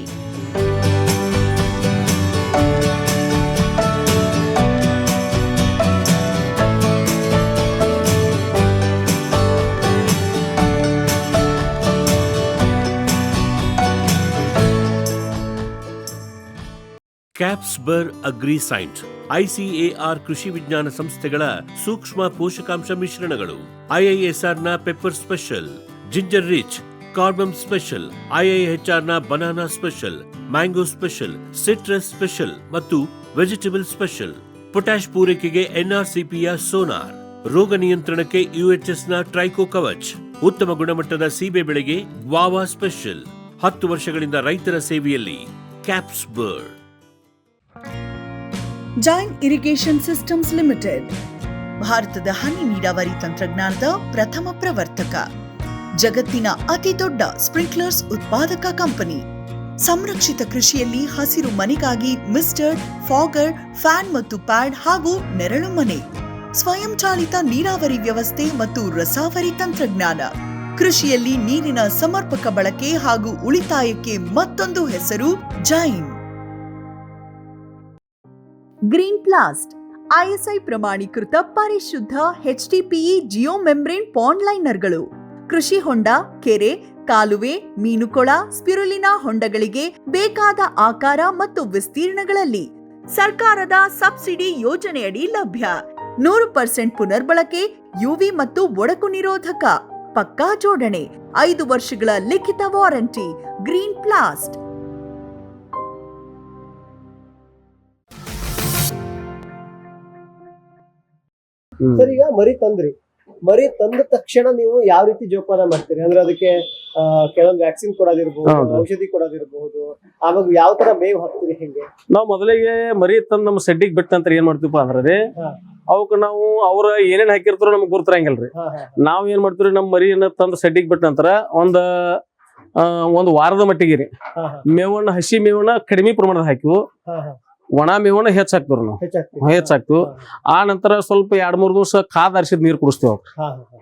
ಕ್ಯಾಪ್ಸ್ಬರ್ ಅಗ್ರಿ ಸೈನ್ಸ್, ICAR ಕೃಷಿ ವಿಜ್ಞಾನ ಸಂಸ್ಥೆಗಳ ಸೂಕ್ಷ್ಮ ಪೋಷಕಾಂಶ ಮಿಶ್ರಣಗಳು. IISR ನ ಪೆಪ್ಪರ್ ಸ್ಪೆಷಲ್, ಜಿಂಜರ್ ರಿಚ್, ಕಾರ್ಬಮ್ ಸ್ಪೆಷಲ್, IIHR ನ banana special, mango special, citrus special ಮತ್ತು ವೆಜಿಟೇಬಲ್ ಸ್ಪೆಷಲ್. ಪೊಟ್ಯಾಶ್ ಪೂರೈಕೆಗೆ NRCPಯ ಸೋನಾರ್, ರೋಗ ನಿಯಂತ್ರಣಕ್ಕೆ UHS ನ ಟ್ರೈಕೋ ಕವಚ್, ಉತ್ತಮ ಗುಣಮಟ್ಟದ ಸೀಬೆ ಬೆಳೆಗೆ ಗ್ವಾವಾ ಸ್ಪೆಷಲ್. 10 ವರ್ಷಗಳಿಂದ ರೈತರ ಸೇವೆಯಲ್ಲಿ ಕ್ಯಾಪ್ಸ್ಬರ್ಡ್. ಜೈನ್ ಇರಿಗೇಷನ್ ಸಿಸ್ಟಮ್ಸ್ ಲಿಮಿಟೆಡ್ ಭಾರತದ ಹನಿ ನೀರಾವರಿ ತಂತ್ರಜ್ಞಾನದ ಪ್ರಥಮ ಪ್ರವರ್ತಕ. ಜಗತ್ತಿನ ಅತಿದೊಡ್ಡ ಸ್ಪ್ರಿಂಕ್ಲರ್ಸ್ ಉತ್ಪಾದಕ ಕಂಪನಿ. ಸಂರಕ್ಷಿತ ಕೃಷಿಯಲ್ಲಿ ಹಸಿರು ಮನೆಗಾಗಿ ಮಿಸ್ಟರ್, ಫಾಗರ್, ಫ್ಯಾನ್ ಮತ್ತು ಪ್ಯಾಡ್ ಹಾಗೂ ನೆರಳು ಮನೆ, ಸ್ವಯಂಚಾಲಿತ ನೀರಾವರಿ ವ್ಯವಸ್ಥೆ ಮತ್ತು ರಸಾವರಿ ತಂತ್ರಜ್ಞಾನ. ಕೃಷಿಯಲ್ಲಿ ನೀರಿನ ಸಮರ್ಪಕ ಬಳಕೆ ಹಾಗೂ ಉಳಿತಾಯಕ್ಕೆ ಮತ್ತೊಂದು ಹೆಸರು ಜೈನ್. ಗ್ರೀನ್ ಪ್ಲಾಸ್ಟ್ ISI ಪ್ರಮಾಣೀಕೃತ ಪರಿಶುದ್ಧ HDPE ಜಿಯೋ ಮೆಂಬ್ರೇನ್ ಪಾಂಡ್ ಲೈನರ್ಗಳು. ಕೃಷಿ ಹೊಂಡ, ಕೆರೆ, ಕಾಲುವೆ, ಮೀನುಕೊಳ, ಸ್ಪಿರುಲಿನಾ ಹೊಂಡಗಳಿಗೆ ಬೇಕಾದ ಆಕಾರ ಮತ್ತು ವಿಸ್ತೀರ್ಣಗಳಲ್ಲಿ ಸರ್ಕಾರದ ಸಬ್ಸಿಡಿ ಯೋಜನೆಯಡಿ ಲಭ್ಯ. 100% ಪುನರ್ಬಳಕೆ, UV ಮತ್ತು ಒಡಕು ನಿರೋಧಕ, ಪಕ್ಕಾ ಜೋಡಣೆ, 5 ವರ್ಷಗಳ ಲಿಖಿತ ವಾರಂಟಿ. ಗ್ರೀನ್ ಪ್ಲಾಸ್ಟ್. ಸರ್, ಈಗ ಮರಿ ತಂದ ತಕ್ಷಣ ನೀವು ಯಾವ ರೀತಿ ಜೋಪಾನ ಮಾಡ್ತೀರಿ? ಅಂದ್ರೆ ಅದಕ್ಕೆ ಕೆಲವೊಂದು ವ್ಯಾಕ್ಸಿನ್ ಕೊಡೋದಿರ್ಬಹುದು, ಔಷಧಿ ಕೊಡೋದಿರ್ಬಹುದು, ಆವಾಗ ಯಾವ ತರ ಮೇವು ಹಾಕ್ತೀರಿ? ಹೆಂಗೆ? ನಾವ್ ಮೊದಲಿಗೆ ಮರಿ ತಂದ್ ನಮ್ಮ ಸೆಡ್ಡಿಗೆ ಬಿಟ್ಟಂತ ಏನ್ ಮಾಡ್ತೀವಿ ಅಂದ್ರೆ ಅವಕ್ ನಾವು ಅವ್ರ ಏನೇನ್ ಹಾಕಿರ್ತಾರೋ ನಮ್ಗೆ ಗುರ್ತರಂಗಿಲ್ರಿ. ನಾವ್ ಏನ್ ಮಾಡ್ತೀವಿ, ನಮ್ ಮರಿಯನ್ನ ತಂದ್ ಸೆಡ್ಡಿಗೆ ಬಿಟ್ಟ ನಂತರ ಒಂದ್ ವಾರದ ಮಟ್ಟಿಗೆ ಮೇವನ್ನ, ಹಸಿ ಮೇವನ್ನ ಕಡಿಮೆ ಪ್ರಮಾಣದ ಹಾಕಿವು, ಒಣ ಮೇವನ್ನ ಹೆಚ್ಚಾಕ್ತಿವ್ ನಾವು, ಹೆಚ್ಚಾಕ್ತಿವ್. ಆ ನಂತರ ಸ್ವಲ್ಪ 2-3 ದಿವಸ ಕಾದ್ ಆರಿಸಿದ ನೀರು ಕುಡಿಸ್ತೇವೆ.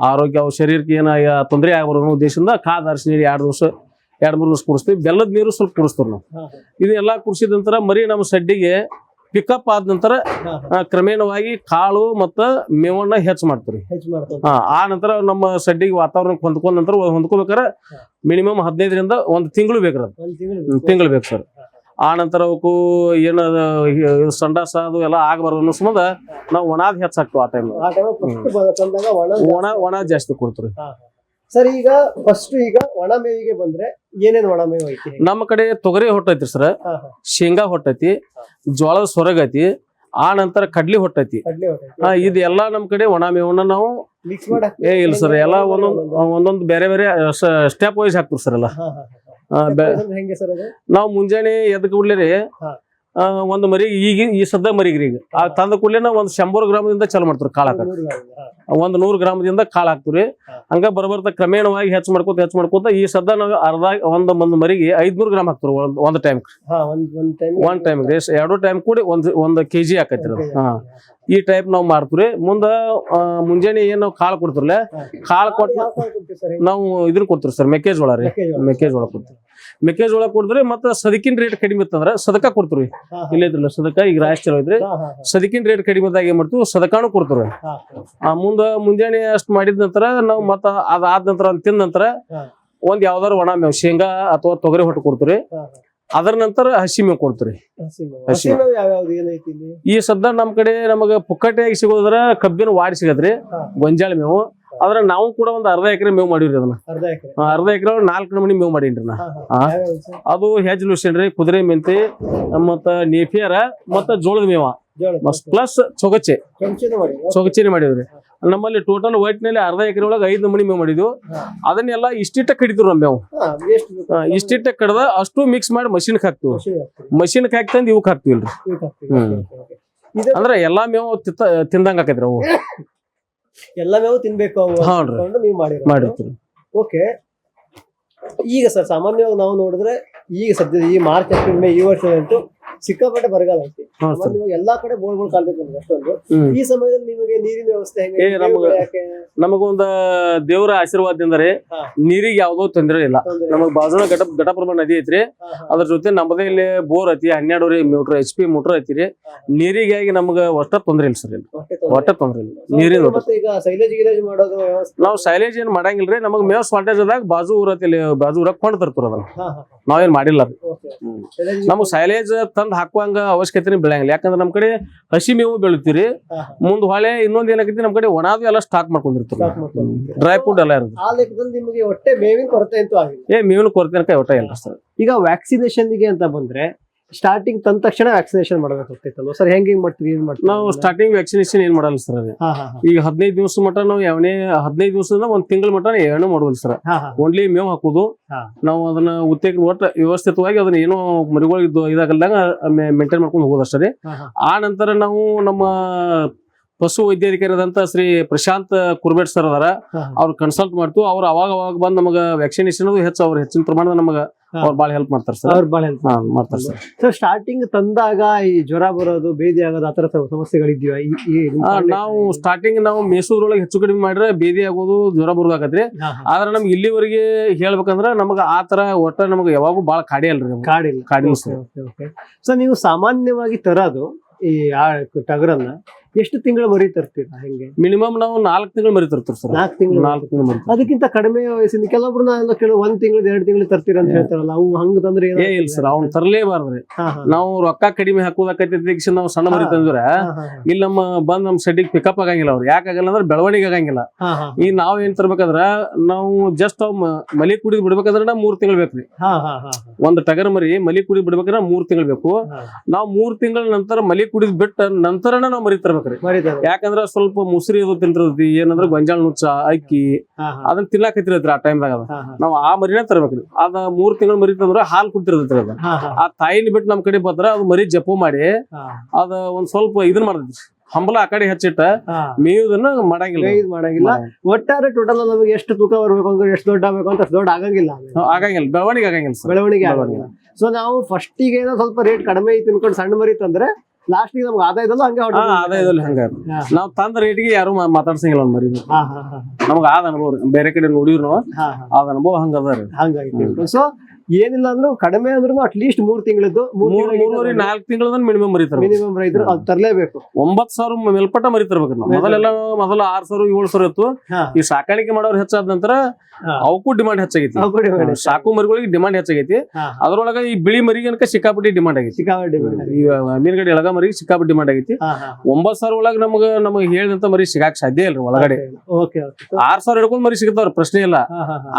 ಆರೋಗ್ಯ, ಶರೀರಕ್ಕೆ ಏನ ತೊಂದರೆ ಆಗಬಾರ್ದು ಉದ್ದೇಶದಿಂದ ಕಾದ್ ಆರಿಸಿ ನೀರು 2-3 ದಿವಸ ಕುಡಿಸ್ತೀವಿ. ಬೆಲ್ಲದ ನೀರು ಸ್ವಲ್ಪ ಕುಡಿಸ್ತೀವಿ ನಾವು. ಇದೆಲ್ಲಾ ಕುಡಿಸಿದ ನಂತರ ಮರಿ ನಮ್ಮ ಸಡ್ಡಿಗೆ ಪಿಕಪ್ ಆದ ನಂತರ ಕ್ರಮೇಣವಾಗಿ ಕಾಳು ಮತ್ತ ಮೇವನ್ನ ಹೆಚ್ಚು ಮಾಡ್ತೀವಿ. ಆ ನಂತರ ನಮ್ಮ ಸಡ್ಡಿಗೆ ವಾತಾವರಣಕ್ಕೆ ಹೊಂದ್ಕೊಂಡ ನಂತರ ಹೊಂದ್ಕೋಬೇಕಾರೆ ಮಿನಿಮಮ್ 15ರಿಂದ 1 ತಿಂಗಳು ಬೇಕ್ರಿ. ತಿಂಗಳು ಬೇಕು ಸರ್. ಆ ನಂತರ ಅವಕ್ಕೂ ಏನ ಸಂಡಾಸ ಅದು ಎಲ್ಲ ಆಗಬಾರ್ದು ಅನ್ನೋ ಸಂಬಂಧ ನಾವು ಒಣಾದ್ ಹೆಚ್ಚಾಗ್ತೇವೆ. ಆ ಟೈಮ್ ಒಣ ಜಾಸ್ತಿ ಕೊಡ್ತೀವಿ. ಸರ್, ಈಗ ಒಣ ಮೇವಿಗೆ ಬಂದ್ರೆ ಏನೇನ್ ಒಣ ಮೇವು ಐತಿ? ನಮ್ಮ ಕಡೆ ತೊಗರಿ ಹೊಟ್ಟೈತಿ ಸರ್, ಶೇಂಗಾ ಹೊಟ್ಟೈತಿ, ಜೋಳದ ಸೊರಗೈತಿ, ಆ ನಂತರ ಕಡ್ಲಿ ಹೊಟ್ಟೈತಿ. ಇದೆಲ್ಲಾ ನಮ್ ಕಡೆ ಒಣ ಮೇವನ್ನ ನಾವು ಇಲ್ಲ ಸರ್, ಎಲ್ಲ ಒಂದೊಂದು ಬೇರೆ ಬೇರೆ ಸ್ಟೆಪ್ ವೈಸ್ ಹಾಕ್ತಿವಿ ಸರ್. ಎಲ್ಲ ನಾವು ಮುಂಜಾನೆ ಎದ್ ಕೂಡ್ಲೇರಿ ಒಂದ್ ಮರಿ ಈ ಸದ್ದ ಮರಿಗ್ರಿ ಈಗ ತಂದ ಕೂಡ್ಲೆ ಒಂದ್ 100 ಗ್ರಾಮದಿಂದ ಚಾಲು ಮಾಡ್ತೀವಿ ಕಾಳು ಹಾಕ. 100 ಗ್ರಾಮದಿಂದ ಕಾಳು ಹಾಕ್ತಿವ್ರಿ. ಹಂಗ ಬರ್ಬರ್ತ ಕ್ರಮೇಣವಾಗಿ ಹೆಚ್ಚು ಮಾಡ್ಕೋತ ಈ ಸದ್ದ ನಾವು ಒಂದ್ ಮರಿಗೆ 500 ಗ್ರಾಮ್ ಹಾಕ್ತಿವಿ ಒಂದ್ ಟೈಮ್. ಒಂದ್ ಟೈಮ್ 2 ಟೈಮ್ ಕೂಡಿ 1 kg ಹಾಕೈತ್ರಿ. ಈ ಟೈಪ್ ನಾವ್ ಮಾಡ್ತೀವ್ರಿ. ಮುಂದ ಮುಂಜಾನೆ ಏನ್ ನಾವು ಕಾಳು ಕೊಡ್ತಿರ್ಲ, ಕಾಳು ಕೊಟ್ಟು ನಾವು ಇದನ್ನ ಕೊಡ್ತೀವಿ ಸರ್, ಮೆಕ್ಕೆಜೋಳ ರೀ. ಮೆಕ್ಕೆಜೋಳ ಕೊಡ್ತೀವಿ. ಮೆಕ್ಕೆಜೋಳ ಕೊಡಿದ್ರೆ ಮತ್ತೆ ಸದಕಿನ ರೇಟ್ ಕಡಿಮೆ ಇತ್ತಂದ್ರ ಸದಕ ಕೊಡ್ತೀವಿ. ಇಲ್ಲ ಇದ್ರಲ್ಲ ಸದಕ ಈಗ ರಾಶಿ ಚಲೋ ಇದ್ರಿ, ಸದಕಿನ ರೇಟ್ ಕಡಿಮೆ ಇದ್ದಾಗ ಏನ್ ಮಾಡ್ತೀವಿ, ಸದಕಾನು ಕೊಡ್ತೀವಿ. ಮುಂಜಾನೆ ಅಷ್ಟ್ ಮಾಡಿದ ನಂತರ ನಾವು ಮತ್ತ ಅದಾದ ನಂತರ ತಿಂದ ನಂತರ ಒಂದ್ ಯಾವ್ದಾರು ಒಣ ಮೇವು, ಶೇಂಗಾ ಅಥವಾ ತೊಗರಿ ಹೊಟ್ಟು ಕೊಡ್ತೀವಿ. ಅದರ ನಂತರ ಹಸಿ ಮೇವು ಕೊಡ್ತೀವಿ. ಈ ಸದ್ದ ನಮ್ ಕಡೆ ನಮಗ ಪುಕ್ಕಟೆಯಾಗಿ ಸಿಗೋದ್ರ ಕಬ್ಬಿನ ವಾಡಿ ಸಿಗದ್ರಿ, ಗೊಂಜಾಳ ಮೇವು. ಆದ್ರ ನಾವು ಕೂಡ ಒಂದ್ ಅರ್ಧ ಎಕರೆ ಮೇವು ಮಾಡಿವ್ರಿ. ಅದನ್ನ ಅರ್ಧ ಎಕರೆ 4 ನಮೂನಿ ಮೇವು ಮಾಡೀನ್ರಿ ನಾ. ಅದು ಹೆಜ್ ಲೂಷನ್ ರೀ, ಕುದುರೆ ಮೆಂತಿ, ಮತ್ತ ನೇಪಿಯರ, ಮತ್ತ ಜೋಳದ ಮೇವ ಪ್ಲಸ್ ಚೊಗಚೆನೆ ಮಾಡಿದ್ರಿ. ನಮ್ಮಲ್ಲಿ ಟೋಟಲ್ ವೈಟ್ ನಲ್ಲಿ ಅರ್ಧ ಎಕರೆ ಒಳಗೆ 5 ನಮೂನಿ ಮೇವು ಮಾಡಿದ್ವು. ಅದನ್ನೆಲ್ಲ ಇಷ್ಟಿಟ್ಟ ಕಡಿತೀವಿ ನಮ್ಮ ಮೇವು. ಇಷ್ಟಿಟ್ಟ ಕಡ್ದ ಅಷ್ಟು ಮಿಕ್ಸ್ ಮಾಡಿ ಮಷಿನ್ಗೆ ಹಾಕ್ತಿವಿ. ಮಷಿನ್ಗೆ ಹಾಕ್ತಂದ್ ಇವಕ್ ಹಾಕ್ತಿವಿಲ್ರಿ. ಅಂದ್ರ ಎಲ್ಲಾ ಮೇವು ತಿಂದಂಗ ಆಕೈತ್ರಿ. ಅವು ಎಲ್ಲ ಮೇವು ತಿನ್ಬೇಕು ನೀವು ಮಾಡಿರ್ತೀರಿ. ಓಕೆ. ಈಗ ಸರ್, ಸಾಮಾನ್ಯವಾಗಿ ನಾವು ನೋಡಿದ್ರೆ ಈಗ ಸದ್ಯ ಈ ಮಾರ್ಚ್, ಏಪ್ರಿಲ್, ಮೇ ಈ ವರ್ಷ ಅಂತೂ ಸಿಕ್ಕಾಪಟ್ಟೆ ಬರಗಾಲ ಐತಿ. ಎಲ್ಲಾ ಕಡೆ ಬೋರ್ಗಳು ಕಾಣ್ತೈತಿ ಅಷ್ಟೊಂದು. ಈ ಸಮಯದಲ್ಲಿ ನಿಮಗೆ ನೀರಿನ ವ್ಯವಸ್ಥೆ ಹೆಂಗೆ? ನಮಗೊಂದ ದೇವರ ಆಶೀರ್ವಾದದಿಂದ ನೀರಿಗೆ ಯಾವ್ದೋ ತೊಂದರೆ ಇಲ್ಲ. ನಮಗ್ ಬಾಜುನ ಘಟಪ್ರಭಾ ನದಿ ಐತ್ರಿ. ಅದ್ರ ಜೊತೆ ನಮ್ಮದೇ ಇಲ್ಲಿ ಬೋರ್ ಐತಿ, 12 ಮೀಟರ್ HP ಮೋಟರ್ ಐತಿರಿ. ನೀರಿಗಾಗಿ ನಮ್ಗ ಒಟ್ಟ ತೊಂದ್ರೆ ಇಲ್ಲ ಸರ್. ಒಟ್ಟ ತೊಂದ್ರೆ ಇಲ್ಲ ನೀರಿನ. ನಾವ್ ಸೈಲೇಜ್ ಏನ್ ಮಾಡಂಗಿಲ್ರಿ. ನಮಗ್ ಮೇವ್ ಶಾರ್ಟೇಜ್ ಆದಾಗ ಬಾಜು ಊರ ಕೊಂಡ್ ತರ್ತಾರ. ಅದನ್ನ ನಾವೇನ್ ಮಾಡಿಲ್ಲ. ನಮಗ್ ಸೈಲೇಜ್ ತಂದ್ ಹಾಕುವಂಗ ಅವಶ್ಯಕತೆ ಬೆಳಂಗಿಲ್ಲ. ಯಾಕಂದ್ರೆ ನಮ್ ಕಡೆ ಹಸಿ ಮೇವು ಬೆಳಿತೀರಿ. ಮುಂದ್ ಹೊಳೆ ಇನ್ನೊಂದ್ ಏನಾಗೈತಿ, ನಮ್ ಕಡೆ ಒಣದು ಎಲ್ಲ ಸ್ಟಾಕ್ ಮಾಡ್ಕೊಂಡಿರ್ತೀವಿ. ಡ್ರೈ ಫ್ರೂಟ್ ಎಲ್ಲ ಇರುತ್ತೆ. ಮೇವಿನ ಕೊರತೆ ಒಟ್ಟ ಇಲ್ಲ ಸರ್. ಈಗ ವ್ಯಾಕ್ಸಿನೇಷನ್ ಗೆ ಅಂತ ಬಂದ್ರೆ ಸ್ಟಾರ್ಟಿಂಗ್ ತಂದ ತಕ್ಷಣ ವ್ಯಾಕ್ಸಿನೇಷನ್ ಮಾಡಬೇಕಾಗ್ತೈತಲ್ವ ಸರ್? ಹೆಂಗ್ ಮಾಡ್ತೀವಿ? ನಾವು ಸ್ಟಾರ್ಟಿಂಗ್ ವ್ಯಾಕ್ಸಿನೇಷನ್ ಏನ್ ಮಾಡಲ್ಲ ಸರ್. ಈಗ 15 ದಿವಸ ಮಟ್ಟ ನಾವು 15 ದಿವಸದಿಂದ 1 ತಿಂಗಳ ಮಟ್ಟ ಏನು ಮಾಡೋದಿಲ್ಲ ಸರ್. ಓನ್ಲಿ ಮೇವು ಹಾಕುದು. ನಾವು ಅದನ್ನ ಒಟ್ಟ ವ್ಯವಸ್ಥಿತವಾಗಿ ಅದನ್ನ ಏನೋ ಮರಿಗಳು ಇದಾಗಲ್ದಾಗ ಮೇಂಟೈನ್ ಮಾಡ್ಕೊಂಡು ಹೋಗೋದು ಅಷ್ಟೇ. ಆ ನಂತರ ನಾವು ನಮ್ಮ ಪಶು ವೈದ್ಯಾಧಿಕಾರಿಯಾದಂತ ಶ್ರೀ ಪ್ರಶಾಂತ್ ಕುರ್ಬೇಟ್ ಸರ್ ಅದಾರ. ಅವ್ರು ಕನ್ಸಲ್ಟ್ ಮಾಡ್ತು. ಅವ್ರು ಅವಾಗ ಬಂದ್ ನಮಗ ವ್ಯಾಕ್ಸಿನೇಷನ್ ಹೆಚ್ಚು ಅವ್ರು ಹೆಚ್ಚಿನ ಪ್ರಮಾಣದ ನಮಗ ಅವ್ರು ಬಾಳ ಹೆಲ್ಪ್ ಮಾಡ್ತಾರೆ ಸರ್. ಅವ್ರು ಭಾಳ ಹೆಲ್ಪ್ ಮಾಡ್ತಾರೆ ಸರ್. ಸರ್ ಸ್ಟಾರ್ಟಿಂಗ್ ತಂದಾಗ ಈ ಜ್ವರ ಬರೋದು, ಬೇದಿ ಆಗೋದು ಆತರ ಸಮಸ್ಯೆಗಳಿದ್ಯಾ? ನಾವು ಸ್ಟಾರ್ಟಿಂಗ್ ನಾವು ಮೈಸೂರೊಳಗೆ ಹೆಚ್ಚು ಕಡಿಮೆ ಮಾಡ್ರೆ ಬೇದಿ ಆಗೋದು, ಜ್ವರ ಬರೋದಾಗತ್ರಿ. ಆದ್ರೆ ನಮ್ಗೆ ಇಲ್ಲಿವರೆಗೆ ಹೇಳ್ಬೇಕಂದ್ರ ನಮಗ ಆತರ ಒಟ್ಟ ನಮಗ ಯಾವಾಗೂ ಬಾಳ ಕಾಡಿ ಅಲ್ರಿ. ಕಾಡಿಲ್ಲ ಸರ್. ಸೊ ನೀವು ಸಾಮಾನ್ಯವಾಗಿ ತರೋದು ಈ ಟಗರನ್ನ ಎಷ್ಟು ತಿಂಗಳು ಮರಿ ತರ್ತೀರಾ? ಹೆಂಗೆ? ಮಿನಿಮಮ್ ನಾವು 4 ತಿಂಗಳು ಮರಿ ತರ್ತೀವಿ ಸರ್. 4 ತಿಂಗಳು ಮರಿ. ಅದಕ್ಕಿಂತ ಕಡಿಮೆ ವಯಸ್ಸಿನ ಕೆಲವೊಬ್ರು ಕೆಲವು 1 ತಿಂಗಳು 2 ತಿಂಗಳು ತರ್ತೀರ ಅಂತ ಹೇಳ್ತಾರಲ್ಲ, ಅವು ಹಂಗ ತಂದ್ರೆ ಇಲ್ಲ ಸರ್, ಅವ್ನು ತರಲೇಬಾರ್ದ್ರಿ. ನಾವು ರೊಕ್ಕ ಕಡಿಮೆ ಹಾಕೋದಕ್ಕೆ ನಾವು ಸಣ್ಣ ಮರಿ ತಂದ್ರೆ ಇಲ್ಲಿ ಬಂದ್ ನಮ್ ಸೆಡ್ಡಿಗೆ ಪಿಕಪ್ ಆಗಂಗಿಲ್ಲ. ಅವ್ರು ಯಾಕಾಗಲ್ಲ ಅಂದ್ರೆ ಬೆಳವಣಿಗೆ ಆಗಂಗಿಲ್ಲ. ಈಗ ನಾವ್ ಏನ್ ತರ್ಬೇಕಂದ್ರ ನಾವು ಜಸ್ಟ್ ಮಲಿ ಕುಡಿದ್ ಬಿಡ್ಬೇಕಂದ್ರ 3 ತಿಂಗಳು ಬೇಕ್ರಿ. ಒಂದ್ ಟಗರ್ ಮರಿ ಮಲಿ ಕುಡಿದ್ ಬಿಡ್ಬೇಕಂದ್ರ 3 ತಿಂಗಳು ಬೇಕು. ನಾವ್ 3 ತಿಂಗಳ ನಂತರ ಮಲಿ ಕುಡಿದ್ ಬಿಟ್ಟ ನಂತರನ ನಾವ್ ಮರಿ ತರ್ಬೇಕ್ರಿ. ಯಾಕಂದ್ರ ಸ್ವಲ್ಪ ಮುಸ್ರಿ ಅದು ತಿಂತಿರ್ತೈತಿ, ಏನಂದ್ರ ಗೊಂಜಾಳ ನುಚ್ಚ, ಅಕ್ಕಿ ಅದನ್ನ ತಿನ್ನಾಕತ್ತಿರತ್ರಿ ಆ ಟೈಮ್ದಾಗ. ನಾವ್ ಆ ಮರಿನ ತರ್ಬೇಕ್ರಿ. ಅದ 3 ತಿಂಗಳ ಮರಿ ತಂದ್ರ ಹಾಲ್ ಕುಡ್ತಿರ್ತೈತ್ರಿ. ಅದ ಆ ತಾಯಿನ ಬಿಟ್ಟು ನಮ್ ಕಡೆ ಬಂದ್ರ ಅದು ಮರಿ ಜಪ್ಪು ಮಾಡಿ ಅದ ಒಂದ್ ಸ್ವಲ್ಪ ಇದನ್ ಮಾಡ್ತೈತಿ, ಹಂಬಲ ಆ ಕಡೆ ಹಚ್ಚಿಟ್ಟ ಮೇಯುದನ್ನ ಮಾಡಂಗಿಲ್ಲ. ಒಟ್ಟಾರೆ ಟೋಟಲ್ ನಮಗೆ ಎಷ್ಟು ತೂಕ ಬರ್ಬೇಕು ಅಂದ್ರೆ, ಎಷ್ಟು ದೊಡ್ಡ ಆಗ್ಬೇಕು ಅಂತ ದೊಡ್ಡ ಆಗಂಗಿಲ್ಲ. ಬೆಳವಣಿಗೆ ಆಗಂಗಿಲ್ಲ. ಸೊ ನಾವು ಫಸ್ಟಿಗೆ ಏನೋ ಸ್ವಲ್ಪ ರೇಟ್ ಕಡಿಮೆ ತಿನ್ಕೊಂಡು ಸಣ್ಣ ಮರಿ ತಂದ್ರೆ ಲಾಸ್ಟ್ ನಮ್ಗೆ ಆದಾಯದಲ್ಲೂ ಹಂಗೆ ಆದಾಯದಲ್ಲಿ ಹಂಗ ನಾವ್ ತಂದ ರೇಟ್ಗೆ ಯಾರು ಮಾತಾಡ್ಸಂಗಿಲ್ಲ ಮರಿ. ನಮಗ ಆದ ಅನುಭವ ಬೇರೆ ಕಡೆ ನೋಡಿದ್ರು ಆದ ಅನುಭವ ಹಂಗ ಅದ ರೀ. ಹಂಗಾಯ್ತು. ಸೊ ಏನಿಲ್ಲ ಅಂದ್ರೂ ಕಡಿಮೆ ಅಂದ್ರೂ ಅಟ್ಲೀಸ್ಟ್ 3 ತಿಂಗಳದ್ದು 4 ತಿಂಗಳ ಮಿನಿಮಮ್ ಮರಿತಾರೆ. ಮಿನಿಮಮ್ ರೈತರು ಅದು ತರಲೇಬೇಕು. 9,000 ಮೇಲ್ಪಟ್ಟ ಮರಿತಿರ್ಬೇಕು. ಮೊದಲು 6,000 7,000 ಇತ್ತು. ಈ ಸಾಕಾಣಿಕೆ ಮಾಡೋರು ಹೆಚ್ಚಾದ ನಂತರ ಅವಕ್ಕೂ ಡಿಮಾಂಡ್ ಹೆಚ್ಚಾಗೈತಿ. ಸಾಕು ಮರಿಗಳಿಗೆ ಡಿಮಾಂಡ್ ಹೆಚ್ಚಾಗೈತಿ. ಅದ್ರೊಳಗ ಈ ಬಿಳಿ ಮರಿಗೆ ಸಿಕ್ಕಾಪಟ್ಟಿ ಡಿಮಾಂಡ್ ಆಗೈತಿ. ಈ ಮೀನುಗಡೆ ಎಳಗ ಮರಿಗೆ ಸಿಕ್ಕಾಪಟ್ಟಿ ಡಿಮಾಂಡ್ ಆಗೈತಿ. 9,000 ಒಳಗ ನಮಗ್ ಹೇಳಿದಂತ ಮರಿ ಸಿಗಾಕ್ ಸಾಧ್ಯ ಇಲ್ರಿ ಒಳಗಡೆ. 6,000 ಹಿಡ್ಕೊಂಡ್ ಮರಿ ಸಿಗ್ತಾವ್ರ, ಪ್ರಶ್ನೆ ಇಲ್ಲ.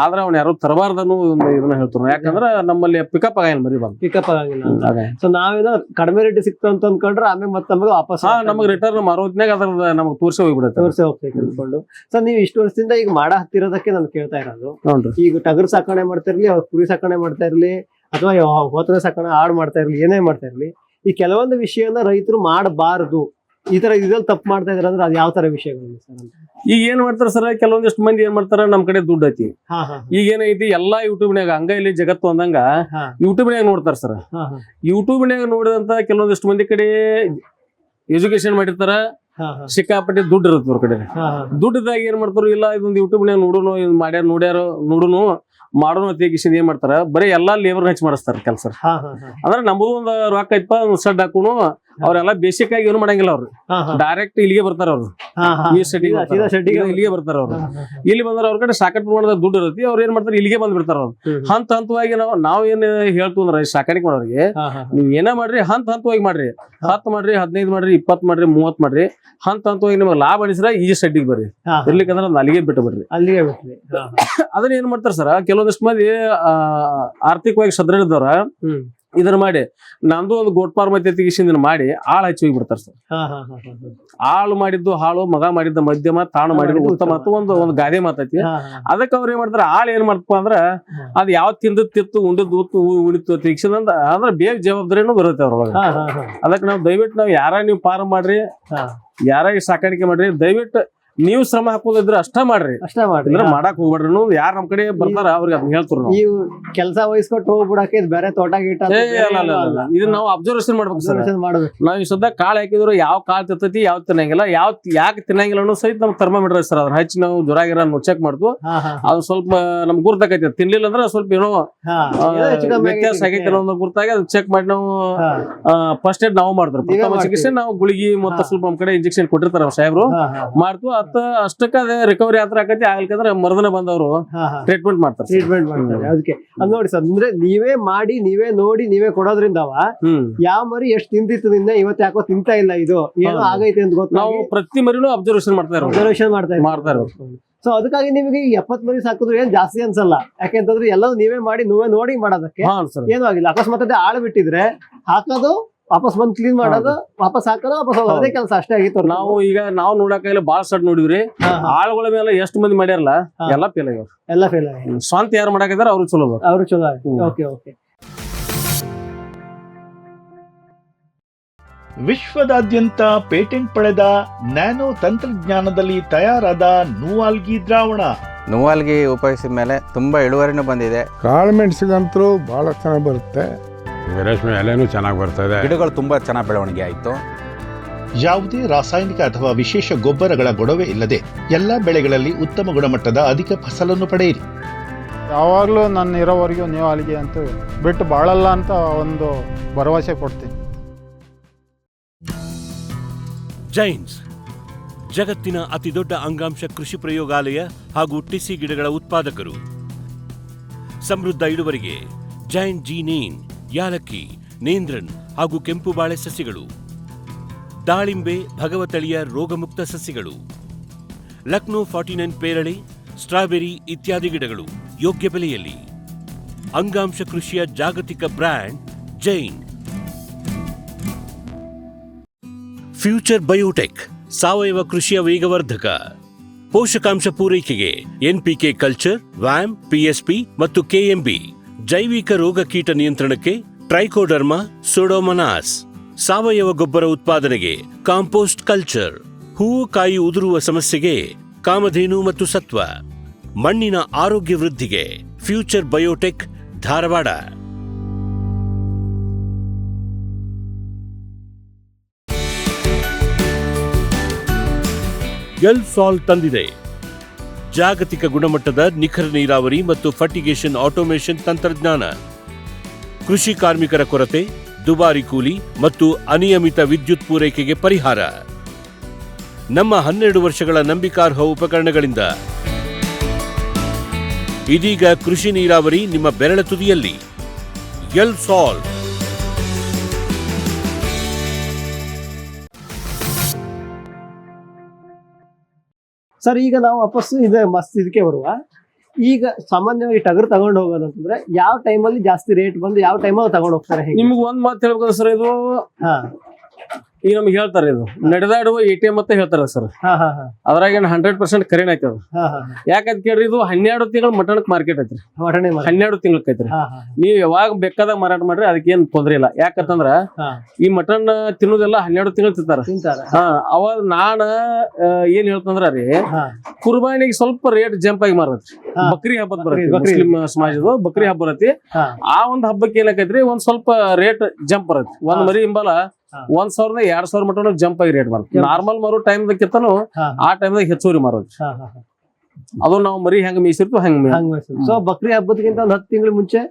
ಆದ್ರ ಅವ್ನ ಯಾರು ತರಬಾರ್ದನ್ನು ಇದನ್ನ ಹೇಳ್ತಾರ. ಯಾಕಂದ್ರ ನಮ್ಮಲ್ಲಿ ಪಿಕಪ್ ಆಗಂಗಿಲ್ಲ ಮರಿ ಬಂದು. ಪಿಕಪ್ ಆಗಂಗಿಲ್ಲ. ಸೊ ನಾವೇನೋ ಕಡಿಮೆ ರೇಟ್ ಸಿಕ್ತು ಅಂತ ಅನ್ಕೊಂಡ್ರೆ ಆಮೇಲೆ ಮತ್ತೆ ನಮಗೆ ವಾಪಸ್ ನಮಗ್ ರಿಟರ್ನ್ ಮಾರೋದ್ನಾಗ ಅದ್ರ ನಮಗ್ ತೋರ್ಸಿ ಹೋಗ್ಬಿಡುತ್ತೆ. ಅನ್ಕೊಂಡು ಸೊ ನೀವು ಇಷ್ಟು ವರ್ಷದಿಂದ ಈಗ ಮಾಡ ಹತ್ತಿರೋದಕ್ಕೆ ನಾನು ಕೇಳ್ತಾ ಇರೋದು, ಈಗ ಟಗರ್ ಸಾಕಣೆ ಮಾಡ್ತಾ ಇರ್ಲಿ, ಅವ್ರ ಕುರಿ ಸಾಕಣೆ ಮಾಡ್ತಾ ಇರ್ಲಿ, ಅಥವಾ ಹೋತನ ಸಾಕಣೆ ಆಡ್ ಮಾಡ್ತಾ ಇರ್ಲಿ, ಏನೇ ಮಾಡ್ತಾ ಇರ್ಲಿ, ಈ ಕೆಲವೊಂದು ವಿಷಯನ ರೈತರು ಮಾಡಬಾರದು, ಈ ತರ ಇದ್ರಲ್ಲಿ ತಪ್ಪು ಮಾಡ್ತಾ ಇದಾರೆ ಅಂದ್ರೆ ಅದು ಯಾವ ತರ ವಿಷಯಗಳು ಸರ್? ಈಗ ಏನ್ ಮಾಡ್ತಾರ ಸರ್, ಕೆಲವೊಂದಿಷ್ಟು ಮಂದಿ ಏನ್ ಮಾಡ್ತಾರ, ನಮ್ ಕಡೆ ದುಡ್ಡು ಐತಿ, ಈಗ ಏನೈತಿ ಎಲ್ಲಾ ಯೂಟ್ಯೂಬ್ನ್ಯಾಗ ಹಂಗ ಇಲ್ಲಿ ಜಗತ್ತು ಅಂದಂಗ ಯೂಟ್ಯೂಬ್ನ್ಯಾಗ ನೋಡ್ತಾರ ಸರ್. ಯೂಟ್ಯೂಬ್ನ್ಯಾಗ ನೋಡಿದಂತ ಕೆಲವೊಂದಿಷ್ಟು ಮಂದಿ ಕಡೆ ಎಜುಕೇಶನ್ ಮಾಡಿರ್ತಾರ, ಸಿಕ್ಕಾಪಟ್ಟೆ ದುಡ್ಡು ಇರುತ್ತೆ ಅವ್ರ ಕಡೆ. ದುಡ್ಡದಾಗ ಏನ್ ಮಾಡ್ತಾರ, ಇಲ್ಲ ಇದೊಂದು ಯೂಟ್ಯೂಬ್ನ್ಯಾಗ ನೋಡುನು, ಮಾಡ್ಯಾರ ನೋಡುನು ಮಾಡೋನು ಅತಿಗಿಸಿದ ಏನ್ ಮಾಡ್ತಾರ, ಬರೀ ಎಲ್ಲಾ ಲೇಬರ್ ಹಚ್ಚಿ ಮಾಡಿಸ್ತಾರ ಕೆಲಸ. ಅಂದ್ರೆ ನಮ್ಮದು ಒಂದು ರೊಕ್ಕ ಐತಪ್ಪ, ಸಡ್ ಹಾಕೋನು, ಅವ್ರೆಲ್ಲ ಬೇಸಿಕ್ ಆಗಿ ಏನು ಮಾಡಂಗಿಲ್ಲ. ಅವ್ರು ಡೈರೆಕ್ಟ್ ಇಲ್ಲಿಗೆ ಬರ್ತಾರ. ಅವ್ರು ಈ ಸೆಟ್ಟಿಗೆ ಇಲ್ಲಿಗೆ ಬರ್ತಾರ. ಅವ್ರು ಇಲ್ಲಿ ಬಂದ್ರ ಅವ್ರ ಕಡೆ ಸಾಕಷ್ಟು ಪ್ರಮಾಣದ ದುಡ್ಡು ಇರುತ್ತೆ. ಅವ್ರು ಏನ್ ಮಾಡ್ತಾರೆ, ಇಲ್ಲಿಗೆ ಬಂದ್ಬಿಡ್ತಾರ. ಅವ್ರು ಹಂತವಾಗಿ ನಾವ್ ಏನ್ ಹೇಳ್ತು ಅಂದ್ರೆ, ಸಾಕಾಣಿಕೆ ಮಾಡೋರಿಗೆ ನೀವ್ ಏನ ಮಾಡ್ರಿ, ಹಂತವಾಗಿ ಮಾಡ್ರಿ. 10 ಮಾಡ್ರಿ, 15 ಮಾಡ್ರಿ, 20 ಮಾಡ್ರಿ, 30 ಮಾಡ್ರಿ. ಹಂತವಾಗಿ ನಿಮ್ಗೆ ಲಾಭ ಅನಿಸ್ರ ಈ ಸೆಡ್ಡಿಗೆ ಬರ್ರಿ. ಇರ್ಲಿಕ್ಕಂದ್ರ ಅಲ್ಲಿಗೆ ಬಿಟ್ಟು ಬಿಡ್ರಿ. ಅದನ್ನ ಏನ್ ಮಾಡ್ತಾರ ಸರ್, ಕೆಲವೊಂದಿಷ್ಟು ಮಂದಿ ಆರ್ಥಿಕವಾಗಿ ಸದೃಢ ಇದ್ದವ್ರ ಇದನ್ನ ಮಾಡಿ ನಂದು ಒಂದು ಗೋಟ್ ಫಾರ್ಮ್ ಐತಿ ಮಾಡಿ ಆಳ್ ಹಚ್ಚಿ ಹೋಗಿ ಬಿಡ್ತಾರ ಸರ್. ಆಳು ಮಾಡಿದ್ದು ಹಾಳು, ಮಗ ಮಾಡಿದ್ದ ಮಧ್ಯಮ, ತಾನು ಮಾಡಿದ್ದು ಉತ್ತಮ ಅಂತ ಒಂದು ಗಾದೆ ಮಾತೈತಿ. ಅದಕ್ಕೆ ಅವ್ರ ಏನ್ ಮಾಡ್ತಾರ, ಆಳ್ ಏನ್ ಮಾಡ್ತಪ್ಪ ಅಂದ್ರ ಅದ್ ಯಾವ ತಿಂದಿತ್ತು ಉಂಡಿದ್ದು ಉಳಿತು ತೀಕ್ಷಣ ಅಂದ್ರೆ ಬೇಗ ಜವಾಬ್ದಾರಿನೂ ಬರುತ್ತೆ ಅವ್ರೊಳಗ. ಅದಕ್ಕೆ ನಾವು ದಯವಿಟ್ಟು ನಾವು ನೀವು ಫಾರ್ಮ್ ಮಾಡ್ರಿ, ಯಾರ ಸಾಕಾಣಿಕೆ ಮಾಡ್ರಿ, ದಯವಿಟ್ಟು ನೀವು ಶ್ರಮ ಹಾಕೋದಿದ್ರೆ ಅಷ್ಟ ಮಾಡ್ರಿ. ಮಾಡಕ್ ಹೋಗ್ಬೇಡ್ರಿ. ಯಾರು ನಮ್ ಕಡೆ ಬರ್ತಾರ ಅವ್ರಿಗೆ ಅದನ್ನ ಹೇಳ್ತಾರ. ನೀವು ಕೆಲಸ ವಹಿಸ್ಕೊಟ್ಟು ಹೋಗ್ಬಿಡಕ್ಕೆ ಬೇರೆ ತೋಟ ಗೀಟ ಇದನ್ನ ನಾವು ಅಬ್ಸರ್ವೇಷನ್ ಮಾಡ್ಬೇಕು ಸರ್. ನಾವ್ ಈ ಸದ್ದ ಕಾಳು ಹಾಕಿದ್ರು ಯಾವ ಕಾಳು ತಿರ್ತೈತಿ, ಯಾವ ತಿನ್ನಂಗಿಲ್ಲ, ಯಾಕೆ ತಿನ್ನಂಗಿಲ್ಲ ಅನ್ನೋ ಸಹಿತ ನಮ್ ಥರ್ಮಾಮೀಟರ್ ಸರ್. ಅದ್ರ ಹಚ್ಚಿ ನಾವು ಜ್ವರ ಗಿರ ಚೆಕ್ ಮಾಡ್ತು. ಅದು ಸ್ವಲ್ಪ ನಮ್ ಗುರ್ತಾಕೈತಿ. ತಿನ್ಲಿಲ್ಲ ಅಂದ್ರೆ ಸ್ವಲ್ಪ ಏನೋ ವ್ಯತ್ಯಾಸ ಆಗೈತಿ ಅನ್ನೋ ಗುರ್ತಾಗಿ ಅದು ಚೆಕ್ ಮಾಡಿ ನಾವು ಫಸ್ಟ್ ಏಡ್ ನಾವು ಮಾಡ್ತಾರೆ. ಪ್ರಥಮ ಚಿಕಿತ್ಸೆ ನಾವು ಗುಳಿಗಿ ಮತ್ತೆ ಸ್ವಲ್ಪ ನಮ್ ಕಡೆ ಇಂಜೆಕ್ಷನ್ ಕೊಟ್ಟಿರ್ತಾರ ಸಾಹೇಬ್ರು ಮಾಡ್ತು. ಅಷ್ಟಕ್ಕ ಅದೇ ರಿಕವರಿ ಆತರ ಆಕತಿ. ಆಗ್ಲಿಕ್ಕಂದ್ರೆ ಮರದನ ಬಂದವರು ಟ್ರೀಟ್ಮೆಂಟ್ ಮಾಡ್ತಾರೆ. ಅದಕ್ಕೆ ಅದ್ ನೋಡಿ ಸರ್, ಅಂದ್ರೆ ನೀವೇ ಮಾಡಿ, ನೀವೇ ನೋಡಿ, ನೀವೇ ಕೊಡೋದ್ರಿಂದ ಯಾವ ಮರಿ ಎಷ್ಟು ತಿಂತಿತ್ತು ನಿನ್ನೆ, ಇವತ್ತು ಯಾಕೋ ತಿಂತಾ ಇಲ್ಲ, ಇದು ಏನೋ ಆಗೈತೆ ಅಂತ ಗೊತ್ತು. ನಾವು ಪ್ರತಿ ಮರಿನೂ ಅಬ್ಸರ್ವೇಷನ್ ಮಾಡ್ತಾ ಇರೋದು. ಸೊ ಅದಕ್ಕಾಗಿ ನಿಮಗೆ 70 ಮರಿ ಸಾಕಿದ್ರು ಏನ್ ಜಾಸ್ತಿ ಅನ್ಸಲ್ಲ. ಯಾಕೆಂತಂದ್ರೆ ಎಲ್ಲರೂ ನೀವೇ ಮಾಡಿ, ನೀವೇ ನೋಡಿ ಮಾಡೋದಕ್ಕೆ ಏನೂ ಆಗಿಲ್ಲ. ಅಕಸ್ಮಾತ್ ಅದೇ ಆಳು ಬಿಟ್ಟಿದ್ರೆ ಹಾಕೋದು, ವಾಪಸ್ ಬಂದ್ ಕ್ಲೀನ್ ಮಾಡೋದು, ವಾಪಸ್ ಹಾಕೋದು, ವಾಪಸ್ ಹೋಗೋದು, ಅದೇ ಕೆಲಸ ಅಷ್ಟೇ ಆಗಿತ್ತು. ನಾವು ನೋಡಕ ಬಾಳ ಸಟ್ ನೋಡಿದ್ರಿ. ಆಳುಗಳ ಮೇಲೆ ಎಷ್ಟು ಮಂದಿ ಮಾಡ್ಯಾರಲ್ಲ, ಎಲ್ಲ ಫೇಲ್ ಆಗ್ಯಾವ. ಸ್ವಂತ ಯಾರು ಮಾಡಾಕಿದಾರ ಅವ್ರು ಚಲೋ. ಓಕೆ. ವಿಶ್ವದಾದ್ಯಂತ ಪೇಟೆಂಟ್ ಪಡೆದ ನ್ಯಾನೋ ತಂತ್ರಜ್ಞಾನದಲ್ಲಿ ತಯಾರಾದ ನೂವಾಲ್ಗಿ ದ್ರಾವಣ. ನೂವಾಲ್ಗಿ ಉಪಯೋಗಿಸಿದ ಮೇಲೆ ತುಂಬ ಇಳುವರಿನೂ ಬಂದಿದೆ. ಕಾಳು ಮೆಣಸಿಗಂತೂ ಭಾಳ ಚೆನ್ನಾಗಿ ಬರುತ್ತೆ. ರೇಷ್ಮೆ ಎಲೆನೂ ಚೆನ್ನಾಗಿ ಬರ್ತದೆ. ಗಿಡಗಳು ತುಂಬ ಚೆನ್ನಾಗಿ ಬೆಳವಣಿಗೆ ಆಯಿತು. ಯಾವುದೇ ರಾಸಾಯನಿಕ ಅಥವಾ ವಿಶೇಷ ಗೊಬ್ಬರಗಳ ಗೊಡವೆ ಇಲ್ಲದೆ ಎಲ್ಲ ಬೆಳೆಗಳಲ್ಲಿ ಉತ್ತಮ ಗುಣಮಟ್ಟದ ಅಧಿಕ ಫಸಲನ್ನು ಪಡೆಯಿರಿ. ಯಾವಾಗಲೂ ನನ್ನ ಇರೋವರೆಗೂ ನೀವು ಅಲ್ಲಿಗೆ ಅಂತೂ ಬಿಟ್ಟು ಬಾಳಲ್ಲ ಅಂತ ಒಂದು ಭರವಸೆ ಕೊಡ್ತೀನಿ. ಜೈನ್ಸ್ ಜಗತ್ತಿನ ಅತಿದೊಡ್ಡ ಅಂಗಾಂಶ ಕೃಷಿ ಪ್ರಯೋಗಾಲಯ ಹಾಗೂ ಟಿಸಿ ಗಿಡಗಳ ಉತ್ಪಾದಕರು. ಸಮೃದ್ಧ ಇಳುವರಿಗೆ ಜೈನ್ ಜೀನೇನ್, ಯಾಲಕ್ಕಿ, ನೇಂದ್ರನ್ ಹಾಗೂ ಕೆಂಪು ಬಾಳೆ ಸಸಿಗಳು, ದಾಳಿಂಬೆ, ಭಗವತಳಿಯ ರೋಗಮುಕ್ತ ಸಸಿಗಳು, ಲಕ್ನೋ 49 ಪೇರಳೆ, ಸ್ಟ್ರಾಬೆರಿ ಇತ್ಯಾದಿ ಗಿಡಗಳು ಯೋಗ್ಯ ಬೆಲೆಯಲ್ಲಿ. ಅಂಗಾಂಶ ಕೃಷಿಯ ಜಾಗತಿಕ ಬ್ರ್ಯಾಂಡ್ ಜೈನ್. ಫ್ಯೂಚರ್ ಬಯೋಟೆಕ್ ಸಾವಯವ ಕೃಷಿಯ ವೇಗವರ್ಧಕ. ಪೋಷಕಾಂಶ ಪೂರೈಕೆಗೆ ಎನ್ಪಿಕೆ ಕಲ್ಚರ್, ವ್ಯಾಮ್, ಪಿಎಸ್ಪಿ ಮತ್ತು ಕೆಎಂಬಿ. ಜೈವಿಕ ರೋಗ ಕೀಟ ನಿಯಂತ್ರಣಕ್ಕೆ ಟ್ರೈಕೋಡರ್ಮಾ, ಸೂಡೋಮನಾಸ್. ಸಾವಯವ ಗೊಬ್ಬರ ಉತ್ಪಾದನೆಗೆ ಕಾಂಪೋಸ್ಟ್ ಕಲ್ಚರ್. ಹೂವು ಕಾಯಿ ಉದುರುವ ಸಮಸ್ಯೆಗೆ ಕಾಮಧೇನು ಮತ್ತು ಸತ್ವ. ಮಣ್ಣಿನ ಆರೋಗ್ಯ ವೃದ್ಧಿಗೆ ಫ್ಯೂಚರ್ ಬಯೋಟೆಕ್, ಧಾರವಾಡ. ಎಲ್ ಸಾಲ್ ತಂದಿದೆ ಜಾಗತಿಕ ಗುಣಮಟ್ಟದ ನಿಖರ ನೀರಾವರಿ ಮತ್ತು ಫರ್ಟಿಗೇಷನ್ ಆಟೋಮೇಷನ್ ತಂತ್ರಜ್ಞಾನ. ಕೃಷಿ ಕಾರ್ಮಿಕರ ಕೊರತೆ, ದುಬಾರಿ ಕೂಲಿ ಮತ್ತು ಅನಿಯಮಿತ ವಿದ್ಯುತ್ ಪೂರೈಕೆಗೆ ಪರಿಹಾರ. ನಮ್ಮ 12 ವರ್ಷಗಳ ನಂಬಿಕಾರ್ಹ ಉಪಕರಣಗಳಿಂದ ಇದೀಗ ಕೃಷಿ ನೀರಾವರಿ ನಿಮ್ಮ ಬೆರಳ ತುದಿಯಲ್ಲಿ. ಎಲ್ ಸಾಲ್. ಸರ್, ಈಗ ನಾವು ವಾಪಸ್ ಇದಕ್ಕೆ ಬರುವ. ಈಗ ಸಾಮಾನ್ಯವಾಗಿ ಟಗರು ತಗೊಂಡು ಹೋಗೋದಂತಂದ್ರೆ ಯಾವ ಟೈಮಲ್ಲಿ ಜಾಸ್ತಿ ರೇಟ್ ಬಂದು ಯಾವ ಟೈಮಲ್ಲಿ ತಗೊಂಡು ಹೋಗ್ತಾರೆ? ನಿಮ್ಗೆ ಒಂದ್ ಮಾತು ಹೇಳ್ಬೇಕು ಸರ್, ಇದು ಹಾ ಈಗ ನಮ್ಗೆ ಹೇಳ್ತಾರೆ ಇದು ನಡೆದಾಡುವ ATM ಅಂತ ಹೇಳ್ತಾರೆ ಸರ್. ಹಾ ಹಾ ಹಾ ಅದ್ರಾಗ 100% ಕರೆನ್ ಐತೆ ಅದು. ಹಾ ಹಾ ಯಾಕಂತ ಕೇಳ್ರಿ, ಇದು 12 ತಿಂಗಳ ಮಟನ್ಕ್ ಮಾರ್ಕೆಟ್ ಐತ್ರಿ. 12 ತಿಂಗಳಕ್ ಐತ್ರಿ. ನೀವ್ ಯಾವಾಗ ಬೇಕಾದಾಗ ಮಾರಾಟ ಮಾಡ್ರಿ, ಅದಕ್ಕೇನ್ ತೊಂದ್ರೆ ಇಲ್ಲ. ಯಾಕಂತಂದ್ರ ಈ ಮಟನ್ ತಿನ್ನೋದೆಲ್ಲ 12 ತಿಂಗಳು ತಿಂತಾರ. ಅವಾಗ ನಾನ ಏನ್ ಹೇಳ್ತಂದ್ರ ರೀ, ಕುರ್ಬಾನಿಗೆ ಸ್ವಲ್ಪ ರೇಟ್ ಜಂಪ್ ಆಗಿ ಮಾರತ್ರಿ. ಬಕ್ರಿ ಹಬ್ಬದ ಬರತ್ತಿ, ಮುಸ್ಲಿಂ ಸಮಾಜದ ಬಕ್ರಿ ಹಬ್ಬ ಬರತ್ತಿ. ಆ ಒಂದ್ ಹಬ್ಬಕ್ಕೆ ಏನಾಕೈತ್ರಿ, ಒಂದ್ ಸ್ವಲ್ಪ ರೇಟ್ ಜಂಪ್ ಬರತ್ತಿ. ಒಂದ್ ಮರಿ ಹಿಂಬಲ 1,000 2,000 ಮಟನ್ ಜಂಪ್ ಆಗಿ ರೇಟ್ ಬರುತ್ತೆ. ನಾರ್ಮಲ್ ಮಾರೋ ಟೈಮ್ದಕ್ಕಿಂತನೂ ಆ ಟೈಮ್ದಾಗ ಹೆಚ್ಚುವರಿ ಮಾರೋದು. ಅದು ನಾವು ಮರಿ ಹೆಂಗ್ ಮೀಸಿರ್ತೀವಿ ಹಂಗ. ಸೊ ಬಕ್ರಿ ಹಬ್ಬದಕ್ಕಿಂತ ಒಂದ್ 10 ತಿಂಗಳ ಮುಂಚೆ,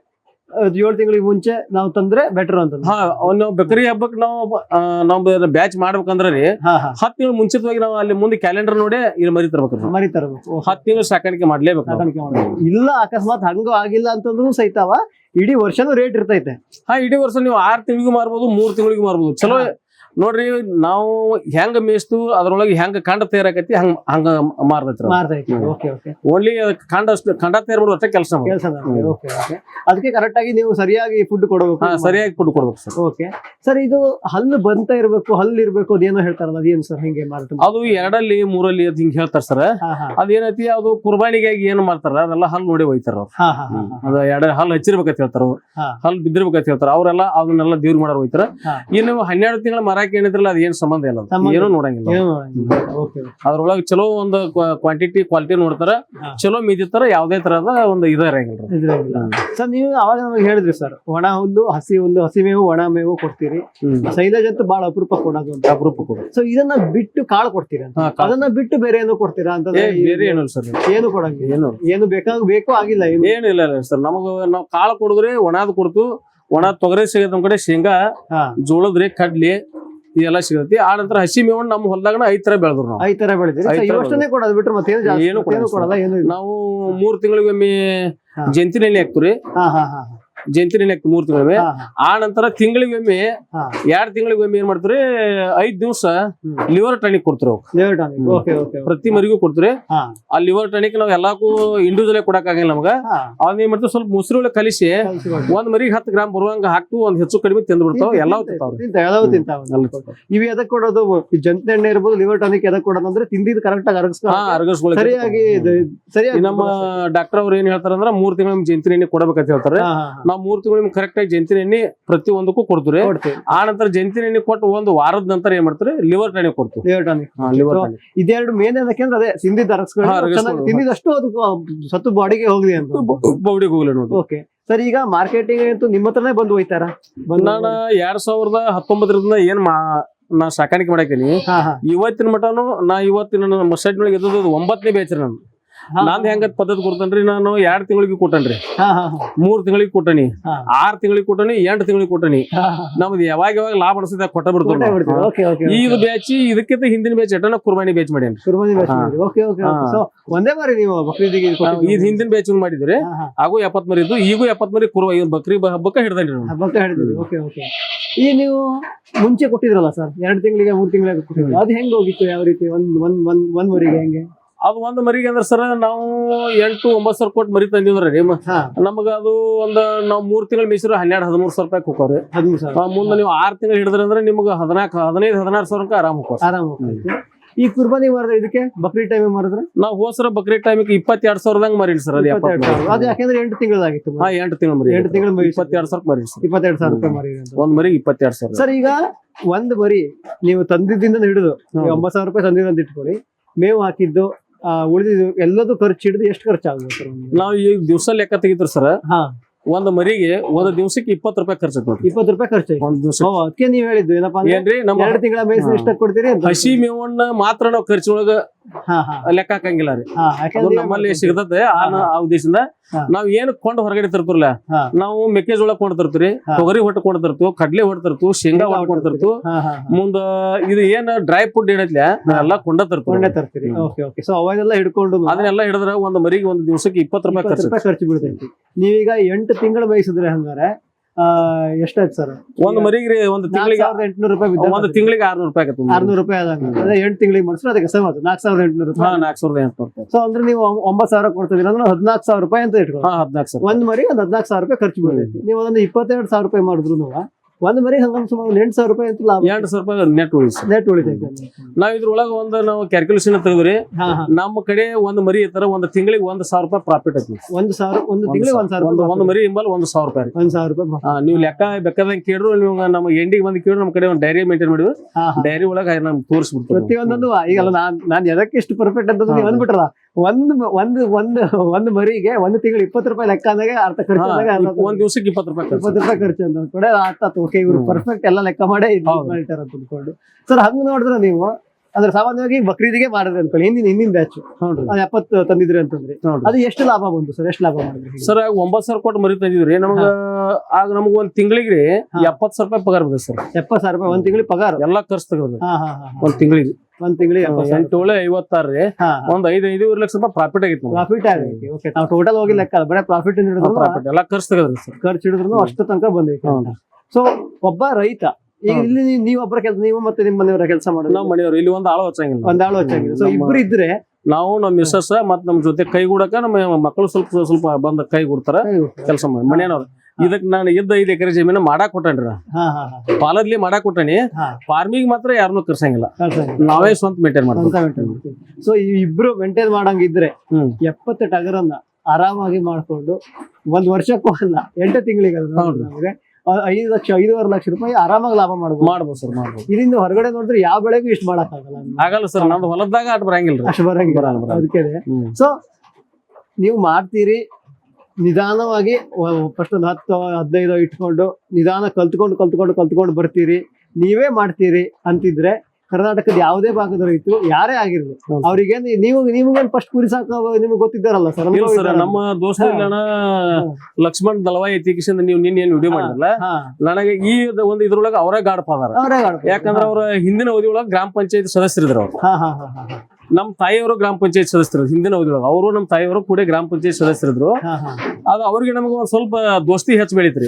7 ತಿಂಗಳಿಗೆ ಮುಂಚೆ ನಾವು ತಂದ್ರೆ ಬೆಟರ್ ಅಂತ. ನಾವು ಬಕ್ರಿ ಹಬ್ಬಕ್ಕೆ ನಾವು ಬ್ಯಾಚ್ ಮಾಡ್ಬೇಕಂದ್ರೆ ರೀ 10 ತಿಂಗಳು ಮುಂಚಿತವಾಗಿ ನಾವು ಅಲ್ಲಿ ಮುಂದೆ ಕ್ಯಾಲೆಂಡರ್ ನೋಡಿ ಇಲ್ಲಿ ಮರಿ ತರ್ಬೇಕು. 10 ತಿಂಗಳು ಸಾಕಾಣಿಕೆ ಮಾಡ್ಲೇಬೇಕು. ಇಲ್ಲ ಅಕಸ್ಮಾತ್ ಹಂಗ ಆಗಿಲ್ಲ ಅಂತಂದ್ರು ಸಹಿತವ ಇಡೀ ವರ್ಷನೂ ರೇಟ್ ಇರ್ತೈತೆ. ಇಡೀ ವರ್ಷ ನೀವು 6 ತಿಂಗಳಿಗೂ ಮಾರ್ಬೋದು, 3 ತಿಂಗಳಿಗೂ ಮಾರ್ಬೋದು. ಚಲೋ ನೋಡ್ರಿ, ನಾವು ಹೆಂಗ ಮೇಯಿಸ್ತು ಅದ್ರೊಳಗೆ ಹೆಂಗ ಕಾಂಡ ತಯಾರಾಕೈತಿ ಹಂಗ ಮಾರ್ತೈತಿ. ಓನ್ಲಿ ಕಾಂಡ ತಯಾರು ಮಾಡೋ ಕೆಲಸ. ಅದಕ್ಕೆ ಕರೆಕ್ಟ್ ಆಗಿ ನೀವು ಸರಿಯಾಗಿ ಫುಡ್ ಕೊಡಬೇಕು. ಸರಿಯಾಗಿ ಫುಡ್ ಕೊಡ್ಬೇಕು ಸರ್. ಓಕೆ ಸರ್, ಇದು ಹಲ್ಲು ಬಂತ ಇರ್ಬೇಕು, ಹಲ್ಲು ಇರ್ಬೇಕು, ಅದೇನೋ ಹೇಳ್ತಾರಲ್ಲ, ಅದೇನು ಸರ್ ಹಿಂಗೆ ಮಾರ್ತಾರೆ? ಅದು 2 3 ಅಂತ ಹಿಂಗ್ ಹೇಳ್ತಾರ ಸರ್. ಅದೇನೈತಿ, ಅದು ಕುರ್ಬಾನಿಗಾಗಿ ಏನ್ ಮಾಡ್ತಾರ ಅದೆಲ್ಲ ಹಲ್ಲು ನೋಡಿ ಹೋಯ್ತಾರ. ಅದು 2 ಹಲ್ಲು ಹಚ್ಚಿರ್ಬೇಕಂತ ಹೇಳ್ತಾರ, ಹಲ್ಲು ಬಿದ್ದಿರ್ಬೇಕಂತ ಹೇಳ್ತಾರ. ಅವರೆಲ್ಲ ಅದನ್ನೆಲ್ಲ ದೇವ್ರ ಮಾಡಾರ ಹೋಯ್ತಾರ. ಇನ್ನು 12 ತಿಂಗಳ ಮರಕ್ಕೆ ಏನಿದ್ರಲ್ಲ ಅದ್ ಏನ್ ಸಂಬಂಧ ಇಲ್ಲ, ಏನೂ ನೋಡಂಗಿಲ್ಲ. ಅದ್ರೊಳಗೆ ಚಲೋ ಒಂದು ಕ್ವಾಲಿಟಿ ನೋಡ್ತಾರ, ಚಲೋ ಮಿದಿತಾರ, ಯಾವ್ದೇ ತರದ ಒಂದು ಇರಂಗಿಲ್ಲ. ಸರ್, ನೀವು ಅವಾಗ ನಮಗೆ ಹೇಳಿದ್ರಿ ಸರ್, ಒಣ ಹುಲ್ಲು, ಹಸಿ ಹುಲ್ಲು, ಹಸಿ ಮೇವು, ಒಣ ಮೇವು ಕೊಡ್ತೀರಿ. ಸೈಲೇಜ್ ಅಂತೂ ಬಹಳ ಅಪರೂಪ ಕೊಡೋದು ಅಂತ. ಅಪರೂಪ ಕೊಡೋದು. ಸೊ ಇದನ್ನ ಬಿಟ್ಟು ಕಾಳು ಕೊಡ್ತೀರಾ? ಅದನ್ನ ಬಿಟ್ಟು ಬೇರೆ ಏನು ಕೊಡ್ತೀರಾ ಅಂತ? ಬೇರೆ ಏನು ಸರ್, ಏನು ಕೊಡಂಗಿಲ್ಲ. ಏನು ಬೇಕು ಆಗಿಲ್ಲ, ಏನಿಲ್ಲ ಸರ್. ನಾವು ಕಾಳು ಕೊಡಿದ್ರೆ ಒಣದ್ ಕೊಡ್ತು. ಒಣ ತೊಗರಿ ಸಿಗತ್ತೆ ನಮ್ ಕಡೆ, ಶೇಂಗಾ, ಜೋಳದ್ರಿ, ಕಡ್ಲಿ ಇದೆಲ್ಲ ಸಿಗತಿ. ಆ ನಂತರ ಹಸಿ ಮೇವಣ್ಣ ನಮ್ಮ ಹೊಲದಾಗ 5 ತರ ಬೆಳೆದ್ರು ನಾವು. 5 ತರ ಬೆಳೆದಿರಿ. ಕೊಡೋದು ಬಿಟ್ರೆ ಮತ್ತೆ ಏನು ಕೊಡಲ್ಲ. ನಾವು 3 ತಿಂಗಳಿಗೊಮ್ಮೆ ಜಂತಿ ನೆನೆ ಹಾಕ್ತಿವ್ರಿ. ಜಂತಿ ನೆನೆ ಹಾಕ್ತಿವಿ 3 ತಿಂಗಳಿಗೊಮ್ಮೆ. ಆ ನಂತರ ತಿಂಗಳಿಗೊಮ್ಮೆ 2 ತಿಂಗಳಿಗೊಮ್ಮೆ ಏನ್ ಮಾಡ್ತೀವಿ, 5 ದಿವಸ ಲಿವರ್ ಟಾನಿಕ್ ಕೊಡ್ತೀವಿ. ಪ್ರತಿ ಮರಿಗೂ ಕೊಡ್ತೀವಿ. ಆ ಲಿವರ್ ಟಾನಿಕ್ ನಾವ್ ಎಲ್ಲಾಕು ಇಂಡಿವಿಜುವಲ್ ಕೊಡಕ್ ಆಗಿಲ್ಲ ನಮಗ. ಅದ್ ಏನ್ ಮಾಡ್ತೀವಿ, ಸ್ವಲ್ಪ ಮೊಸರು ಒಳಗೆ ಕಲಿಸಿ ಒಂದ್ ಮರಿಗೆ 10 ಗ್ರಾಮ್ ಬರುವಂಗ ಹಾಕ್ತು, ಒಂದ್ ಹೆಚ್ಚು ಕಡಿಮೆ ತಿಂದು ಬಿಡ್ತಾವ. ಎಲ್ಲವೂ ತಿಂತಾವ. ಇವು ಎದಕ್ ಕೊಡೋದು? ಜಂತಿ ಎಣ್ಣೆ ಇರ್ಬೋದು, ಲಿವರ್ ಟಾನಿಕ್ ಎದಕ್ ಕೊಡೋದು ಅಂದ್ರೆ ತಿಂದಿದ್ ಕರೆಕ್ಟ್ ಆಗಿ ಅರಗಿಸ್ಕೊಳ್ಳಿ. ಸರಿಯಾಗಿ ನಮ್ಮ ಡಾಕ್ಟರ್ ಅವ್ರು ಏನ್ ಹೇಳ್ತಾರ ಅಂದ್ರ 3 ತಿಂಗಳ ಜಂತಿ ಎಣ್ಣೆ ಕೊಡಬೇಕಂತ ಹೇಳ್ತಾರೆ. ನಾವು 3 ತಿಂಗಳು ನಿಮ್ಗೆ ಕರೆಕ್ಟ್ ಆಗಿ ಜಂತಿನ ಎಣ್ಣೆ ಪ್ರತಿ ಒಂದಕ್ಕೂ ಕೊಡ್ತೀವಿ. ಕೊಡ್ತೀವಿ. ಆ ನಂತರ ಜಂತಿನ ಎಣ್ಣೆ ಕೊಟ್ಟು ಒಂದು ವಾರದ ನಂತರ ಏನ್ ಮಾಡ್ತಾರೆ ಲಿವರ್ ಟಾನಿಕ್ ಕೊಡ್ತೀವಿ. Liver tonic. ಲಿವರ್ ಟಾನಿಕ್ ಇದೆರಡು ಮೇನ್ ಯಾಕಂದ್ರೆ ಅದೇ ತಿಂದಿದ್ದ ರಸಗಳು ತಿಂದಿದಷ್ಟು ಅದು ಸತ್ತು ಬಾಡಿಗೆ ಹೋಗ್ಲಿ ಅಂತ ಬೌಡಿಗೆ ಹೋಗ್ಲಿ ನೋಡಿ. ಓಕೆ ಸರ್, ಈಗ ಮಾರ್ಕೆಟಿಂಗ್ ಅಂತೂ ನಿಮ್ಮ ಹತ್ರನೇ ಬಂದು ಹೋಯ್ತಾರ? ನಾನು 2019 ಏನ್ ನಾ ಸಾಕಾಣಿಕೆ ಮಾಡಾಕೀನಿ. ಇವತ್ತಿನ ಮಟನು ನಾ ಇವತ್ತಿನ ಮಸಾಜ್ ಒಳಗೆ ಎದ್ದು 9ನೇ ಬ್ಯಾಚ್ ನಾನು. ನಂದ್ ಹೆಂಗ ಪದ್ಧತಿ ಕೊಡ್ತೇನ್ರಿ, ನಾನು 2 ತಿಂಗಳಿಗೆ ಕೊಟ್ಟನ್ರಿ, 3 ತಿಂಗಳಿಗೆ ಕೊಟ್ಟನಿ, 6 ತಿಂಗಳಿಗೆ ಕೊಟ್ಟನಿ, 8 ತಿಂಗಳಿಗೆ ಕೊಟ್ಟನಿ. ನಮ್ದು ಯಾವಾಗ ಲಾಭ ಅನಿಸ್ತದೆ ಕೊಟ್ಟ ಬಿಡ್ತೀವಿ. ಇದು ಬ್ಯಾಚ್ ಇದಕ್ಕಿಂತ ಹಿಂದಿನ ಬ್ಯಾಚ್ ಎಟ್ಟನ ಕುರ್ಬಾನಿ ಬ್ಯಾಚ್ ಮಾಡಿ ಒಂದೇ ಬಾರಿ ನೀವು ಬಕ್ರೀದಿಗೆ ಇದು ಹಿಂದಿನ ಬ್ಯಾಚ್ ಮಾಡಿದ್ರಿ. ಹಾಗೂ 70 ಮರಿ ಇದ್ದು, ಈಗೂ 70 ಮರಿ ಬಕ್ರಿ ಹಬ್ಬಕ್ಕೆ ಹಿಡ್ದನ್ರಿ ಹಬ್ಬಕ್ಕೆ. ಈ ನೀವು ಮುಂಚೆ ಕೊಟ್ಟಿದ್ರಲ್ಲ ಸರ್, 2 ತಿಂಗಳಿಗೆ 3 ತಿಂಗಳಿಗೆ ಕೊಟ್ಟಿದ್ರು, ಅದು ಹೆಂಗ್ ಹೋಗಿತ್ತು? ಯಾವ ರೀತಿ ಒಂದ್ ಮರಿಗೆ ಹೆಂಗೆ? ಅದು ಒಂದು ಮರಿಗೆ ಅಂದ್ರೆ ಸರ್ ನಾವು 8-9 ಸಾವಿರ ಕೊಟ್ಟು ಮರಿ ತಂದಿದ್ರಿ. ನಮಗ ಅದು ನಾವು 3 ತಿಂಗಳು ಮೀಸಿರು 12-13 ಸಾವಿರ ರೂಪಾಯಿ ಹೋಗ್ರಿ. ಮುಂದೆ ನೀವು 6 ತಿಂಗಳು ಹಿಡಿದ್ರಿ ಅಂದ್ರೆ ನಿಮ್ಗೆ 15-16 ಸಾವಿರಕ್ಕೆ ಆರಾಮ್ ಹೋಗ್ರಿ. ಈ ಕುರ್ಬಾನಿ ಮಾರಿದ್ರೆ ಇದಕ್ಕೆ ಬಕ್ರಿ ಟೈಮ್ ಮಾರಿದ್ರೆ ನಾವು ಹೋಸರ ಬಕ್ರಿ ಟೈಮಿಗೆ 22 ಸಾವಿರದಂಗ ಮಾರಿಲ್ಲ ಸರ್. ಅದು ಯಾಕಂದ್ರೆ 8 ತಿಂಗಳಾಗಿತ್ತು. 8 ತಿಂಗಳು ಮರಿ 8 ತಿಂಗಳು 22 ಸಾವಿರ ಮರಿ 22 ಸಾವಿರ ರೂಪಾಯಿ ಮಾರಿ. ಒಂದ್ ಮರಿಗೆ 22 ಸಾವಿರ. ಸರ್, ಈಗ ಒಂದ್ ಮರಿ ನೀವು ತಂದಿದ್ದಿಂದ ಹಿಡಿದು 9 ಸಾವಿರ ರೂಪಾಯಿ ತಂದಿದ್ದು ಅಂತ ಇಟ್ಕೊಳ್ಳಿ, ಮೇವು ಹಾಕಿದ್ದು ಉಳಿದಿದ್ದು ಎಲ್ಲದೂ ಖರ್ಚು ಹಿಡಿದು ಎಷ್ಟು ಖರ್ಚಾಗುತ್ತೆ ಸರ್? ನಾವು ಈಗ ದಿವಸ ಲೆಕ್ಕ ತೆಗಿತೀರಿ ಸರ್. ಒಂದ್ ಮರಿಗೆ ಒಂದ್ ದಿವಸಕ್ಕೆ 20 ರೂಪಾಯಿ ಖರ್ಚು. 20 ರೂಪಾಯಿ ಖರ್ಚು ಒಂದ್ ದಿವಸ. ಅದಕ್ಕೆ ನೀವ್ ಹೇಳಿದ್ದು ಏನಪ್ಪಾ ಏನ್ರಿ, ನಮ್ಮ 2 ತಿಂಗಳ ಮೇಯ್ಸಿ ಎಷ್ಟ ಕೊಡ್ತೀರಿ? ಹಸಿ ಮೇವನ್ನ ಮಾತ್ರ ನಾವು ಖರ್ಚೊಳಗ ಲೆಕ್ಕ ಹಾಕಂಗಿಲ್ಲ ರೀ. ನಮ್ಮಲ್ಲಿ ಸಿಗತದೆ. ಆ ಉದ್ದೇಶದಿಂದ ನಾವ್ ಏನ್ ಕೊಂಡು ಹೊರಗಡೆ ತರ್ತಿರ್ಲ, ನಾವು ಮೆಕ್ಕೆಜೋಳ ಕೊಂಡ್ ತರ್ತೀವಿ, ತೊಗರಿ ಹೊಟ್ಟು ಕೊಂಡ್ ತರ್ತೀವಿ, ಕಡ್ಲೆ ಹೊಟ್ಟು ತರ್ತೀವಿ, ಶೇಂಗಾ ಹೊಟ್ಟು ಕೊಂಡ್ ತರ್ತೀವಿ. ಮುಂದ ಇದು ಏನ್ ಡ್ರೈ ಫುಡ್ ಏನೈತ್ಲ ನಾವೆಲ್ಲ ಕೊಂಡ ತರ್ತೀವಿ. ಅವನ್ನೆಲ್ಲ ಹಿಡ್ಕೊಂಡು ಅದನ್ನೆಲ್ಲ ಹಿಡಿದ್ರೆ ಒಂದ್ ಮರಿಗೆ ಒಂದ್ ದಿವಸಕ್ಕೆ 20 ರೂಪಾಯಿ ಖರ್ಚು ಬೀಳ್ತೈತಿ. ನೀವೀಗ 8 ತಿಂಗಳು ಮೇಯಿಸಿದ್ರೆ ಹಂಗಾರೆ ಎಷ್ಟಾಯ್ತು ಸರ್? ಒಂದ್ ಮರಿಗೆ ಒಂದು ತಿಂಗಳಿಗೆ 800 ರೂಪಾಯಿ. ಒಂದು ತಿಂಗಳಿಗೆ 600 ರೂಪಾಯಿ ಆಗುತ್ತೆ. 600 ರೂಪಾಯಿ ಆದಾಗ 8 ತಿಂಗಳಿಗೆ ಮಾಡಿಸಿದ್ರೆ ಅದಕ್ಕೆ ಸಮ 4800 ರೂಪಾಯಿ. 4800. ಸೊ ಅಂದ್ರೆ ನೀವು 9,000 ಕೊಡ್ತಿದ್ದೀರ ಅಂದ್ರೆ 14,000 ರೂಪಾಯಿ ಅಂತ ಇಟ್ಕೊಳ್ಳಿ. 14,000 ಒಂದ್ ಮರಿ ಒಂದು 14,000 ರೂಪಾಯಿ ಖರ್ಚು ಬೀಳುತ್ತೆ. ನೀವು ಅದನ್ನ 22,000 ರೂಪಾಯಿ ಮಾಡಿದ್ರು ಒಂದ್ ಮರಿ ಹಂಗ ಸುಮಾರು 8,000 ರೂಪಾಯಿ ಅಂತ ಲಾಭ. 8,000 ರೂಪಾಯಿ ನೆಟ್ ಉಳಿತೈತೆ. ನಾವ್ ಇದ್ರೊಳಗ ನಾವು ಕ್ಯಾಲ್ಕುಲೇಷನ್ ತೆಗೆದ್ರಿ, ನಮ್ಮ ಕಡೆ ಒಂದ್ ಮರಿ ಇರ್ತಾರ ಒಂದ್ ತಿಂಗಳಿಗೆ 1,000 ರೂಪಾಯಿ ಪ್ರಾಫಿಟ್ ಐತಿ. 1,000 ಒಂದು ತಿಂಗಳಿಗೆ 1,000 ಒಂದು ಮರಿ ಇಂಬಲ್ 1,000 ರೂಪಾಯಿ. 1,000 ರೂಪಾಯಿ ನೀವು ಲೆಕ್ಕ ಬೇಕಾದಂಗೆ ಕೇಳ್ರು. ನೀವು ನಮ್ಮ ಎಂಡಿಗೆ ಬಂದು ಕೇಳ್ರು, ನಮ್ಮ ಕಡೆ ಒಂದು ಡೈರಿ ಮೇಂಟೈನ್ ಮಾಡಿದ್ವಿ. ಡೈರಿ ಒಳಗ ನಮ್ಗೆ ತೋರಿಸ್ಬಿಡ್ತೀವಿ ಪ್ರತಿಯೊಂದನ್ನು. ಈಗಲ್ಲ ನಾನ್ ಎದಕ್ಕೆ ಇಷ್ಟು ಪರ್ಫೆಕ್ಟ್ ಅಂತ ನೀವು ಅಂದ್ಬಿಟ್ರಲ್ಲ, ಒಂದು ಮರಿಗೆ ಒಂದು ತಿಂಗಳು 20 ರೂಪಾಯಿ ಲೆಕ್ಕ ಅಂದಾಗ ಅರ್ಥ ಖರ್ಚು. ಒಂದ್ ದಿವಸಕ್ಕೆ 20 ರೂಪಾಯಿ ಖರ್ಚು ಅಂತ ಕೂಡ ಅರ್ಥ. ಓಕೆ, ಇವ್ರು ಪರ್ಫೆಕ್ಟ್ ಎಲ್ಲ ಲೆಕ್ಕ ಮಾಡೇ ಮಾಡಿರ್ತಾರ ಅಂತ ಅಂದ್ಕೊಂಡು. ಸರ್, ಹಂಗ ನೋಡಿದ್ರೆ ನೀವು ಅಂದ್ರೆ ಸಾಮಾನ್ಯವಾಗಿ ಬಕ್ರೀದಿಗೆ ಮಾಡಿದ್ರೆ ಅನ್ಕೊಳ್ಳಿ, ಹಿಂದಿನ ಬ್ಯಾಚ್ 70 ತಂದಿದ್ರಿ ಅಂತಂದ್ರೆ ಅದು ಎಷ್ಟು ಲಾಭ ಬಂತು ಸರ್? ಎಷ್ಟು ಲಾಭ ಮಾಡಿದ್ರಿ ಸರ್? 9,000 ಕೊಟ್ಟು ಮರಿ ತಂದಿದ್ರಿ. ಆಗ ನಮ್ಗೆ ಒಂದ್ ತಿಂಗಳಿಗೆ 70,000 ರೂಪಾಯಿ ಪಗಾರ ಬರ್ತದೆ ಸರ್. 70,000 ರೂಪಾಯಿ ಒಂದ್ ತಿಂಗಳಿಗೆ ಪಗಾರ? ಎಲ್ಲಾ ಖರ್ಚು ತೆಗೆದು ಒಂದ್ ತಿಂಗಳಿಗೆ 8-7 ಒಂದ್ 5-5 ಲಕ್ಷ ರೂಪಾಯಿ ಪ್ರಾಫಿಟ್ ಆಗಿತ್ತು. ಪ್ರಾಫಿಟ್ ಆಗೈತಿ. ಓಕೆ, ನಾವು ಟೋಟಲ್ ಹೋಗಿ ಲೆಕ್ಕ ಬರೀ ಪ್ರಾಫಿಟ್ ಎಲ್ಲ ಖರ್ಚು ತೆಗೆದ್ರಿ ಸರ್. ಖರ್ಚು ಹಿಡಿದ್ರು ಅಷ್ಟು ತನಕ ಬಂದೈತಿ. ಸೊ ಒಬ್ಬ ರೈತ ಈಗ ಇಲ್ಲಿ ನೀವೊಬ್ಬರ ಕೆಲಸ, ನೀವು ಮತ್ತೆ ನಿಮ್ಮ ಮನೆಯವರ ಕೆಲಸ ಮಾಡೋದು? ನಮ್ಮ ಮನೆಯವರು ಇಲ್ಲಿ ಒಂದ್ ಆಳು ಹಚ್ಚಂಗಿಲ್ಲ. ಸೊ ಇಬ್ರು ಇದ್ರೆ ನಾವು ನಮ್ಮ ಮಿಸ್ಸಸ್ ಮತ್ ನಮ್ ಜೊತೆ ಕೈಗೂಡಕ ನಮ್ಮ ಮಕ್ಕಳು ಸ್ವಲ್ಪ ಬಂದ ಕೈಗೂಡ್ತಾರ ಕೆಲಸ ಮಾಡಿ ಮನೆಯವ್ರು. ಇದಕ್ ನಾನು 5 ಎಕರೆ ಜಮೀನು ಮಾಡಾಕ್ ಕೊಟ್ಟನ್ರಿ, ಪಾಲದ್ಲಿ ಮಾಡಾಕ್ ಕೊಟ್ಟನಿ. ಫಾರ್ಮಿಂಗ್ ಮಾತ್ರ ಯಾರನ್ನೂ ಕರ್ಸಂಗಿಲ್ಲ, ನಾವೇ ಸ್ವಂತ ಮೇಂಟೈನ್ ಮಾಡ್ತೀವಿ. ಸೊ ಇಬ್ರು ಮೇಂಟೈನ್ ಮಾಡಂಗಿದ್ರೆ 70 ಟಗರನ್ನ ಆರಾಮಾಗಿ ಮಾಡ್ಕೊಂಡು ಒಂದ್ ವರ್ಷಕ್ಕೂ ಅಲ್ಲ 8 ತಿಂಗಳಿಗೆ 5 ಲಕ್ಷ 5.5 ಲಕ್ಷ ರೂಪಾಯಿ ಆರಾಮಾಗಿ ಲಾಭ ಮಾಡ್ಬೋದು ಸರ್. ಮಾಡ್ಬೋದು. ಇದರಿಂದ ಹೊರಗಡೆ ನೋಡಿದ್ರೆ ಯಾವ ಬೆಳೆಗೂ ಇಷ್ಟು ಮಾಡಕ್ ಆಗಲ್ಲ ಸರ್. ನಮ್ದು ಹೊಲದಾಗ ಅಟ್ ಬರಂಗಿಲ್ಲ, ಅಷ್ಟು ಬರಂಗಿಲ್ಲ. ಅದಕ್ಕೆ ಸೊ ನೀವು ಮಾಡ್ತೀರಿ ನಿಧಾನವಾಗಿ, ಫಸ್ಟ್ ಒಂದು 10-15 ಇಟ್ಕೊಂಡು ನಿಧಾನ ಕಲ್ತ್ಕೊಂಡು ಬರ್ತೀರಿ, ನೀವೇ ಮಾಡ್ತೀರಿ ಅಂತಿದ್ರೆ ಕರ್ನಾಟಕದ ಯಾವುದೇ ಭಾಗದ ರೈತರು ಯಾರೇ ಆಗಿರ್ಲಿ ಅವ್ರಿಗೆ ನೀವು ಫಸ್ಟ್ ಕುರಿ ಸಾಕ ನಿಮ್ಗೆ ಗೊತ್ತಿದ್ದಾರಲ್ಲ ಸರ್? ನಮ್ಮ ದೋಸ್ತ ಲಕ್ಷ್ಮಣ್ ದಳವಾಯಿ ಎತಿಕಿಸಿಂದ ನೀವು ನಿನ್ನೆ ಏನು ವಿಡಿಯೋ ಮಾಡಿರಲ್ಲ, ನನಗೆ ಈ ಒಂದು ಇದ್ರೊಳಗೆ ಅವರೇ ಗಾಡ್ ಫಾದರ್. ಯಾಕಂದ್ರೆ ಅವ್ರ ಹಿಂದಿನ ಅವಧಿ ಒಳಗೆ ಗ್ರಾಮ ಪಂಚಾಯತ್ ಸದಸ್ಯರಿದ್ರು. ಅವ್ರು ನಮ್ಮ ತಾಯಿಯವರು ಗ್ರಾಮ ಪಂಚಾಯತ್ ಸದಸ್ಯರು ಹಿಂದಿನ ಅವಧಿಯೊಳಗೆ. ಅವರು ನಮ್ಮ ತಾಯಿಯವರು ಕೂಡ ಗ್ರಾಮ ಪಂಚಾಯತ್ ಸದಸ್ಯರಿದ್ರು. ಅದು ಅವ್ರಿಗೆ ನಮ್ಗೆ ಒಂದ್ ಸ್ವಲ್ಪ ದೋಸ್ತಿ ಹೆಚ್ಚು ಬೆಳಿತ್ರಿ.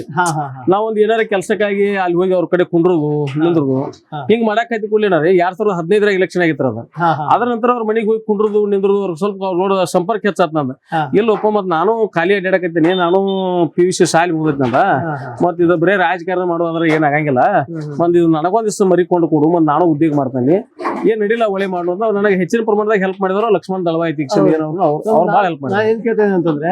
ನಾವೊಂದ್ ಏನಾರ ಕೆಲ್ಸಕ್ಕಾಗಿ ಅಲ್ಲಿ ಹೋಗಿ ಅವ್ರ ಕಡೆ ಕುಂಡ್ರದು ನಿಂದ್ರದು ಹಿಂಗ್ ಮಾಡಾಕೈತಿ ಕೂಡಲೇ 2015 ಎಲೆಕ್ಷನ್ ಆಗಿತ್ತು. ಅದ್ರ ನಂತರ ಅವ್ರ ಮನೆಗೆ ಹೋಗಿ ಕುಂಡ್ರದು ನಿಂದ್ರದು ಅವ್ರ ಸ್ವಲ್ಪ ನೋಡ ಸಂಪರ್ಕ ಹೆಚ್ಚಾತ್ ನಂದ. ಇಲ್ಲಪ್ಪ ಮತ್ ನಾನು ಖಾಲಿ ಅಡ್ಡಾಡಕೈತೀನಿ, ನಾನು PUC ಶಾಲೆ ಮುಗಿದೈತಿ ನಂದ, ಮತ್ ಇದು ಬರೇ ರಾಜಕಾರಣ ಮಾಡುವಂದ್ರೆ ಏನಾಗಂಗಿಲ್ಲ, ಒಂದ್ ಇದು ನನಗೊಂದಿಷ್ಟು ಮರಿಕೊಂಡು ಕೊಡು, ಮತ್ ನಾನು ಉದ್ಯೋಗ ಮಾಡ್ತಾನೆ, ಏನ್ ನಡಿಲ್ಲ ಒಳ್ಳೆ ಮಾಡುವಂತ ನನಗೆ ಹೆಚ್ಚಿನ ಪ್ರಮಾಣದಾಗ ಹೆಲ್ಪ್ ಮಾಡಿದ್ರು ಲಕ್ಷ್ಮಣ್ ದಳವಾಯಿ ದೀಕ್ಷಿತ್. ಅವ್ರು ಬಹಳ ಹೆಲ್ಪ್ ಮಾಡಿ. ಏನ್ ಕೇಳ್ತೇನೆ ಅಂತಂದ್ರೆ,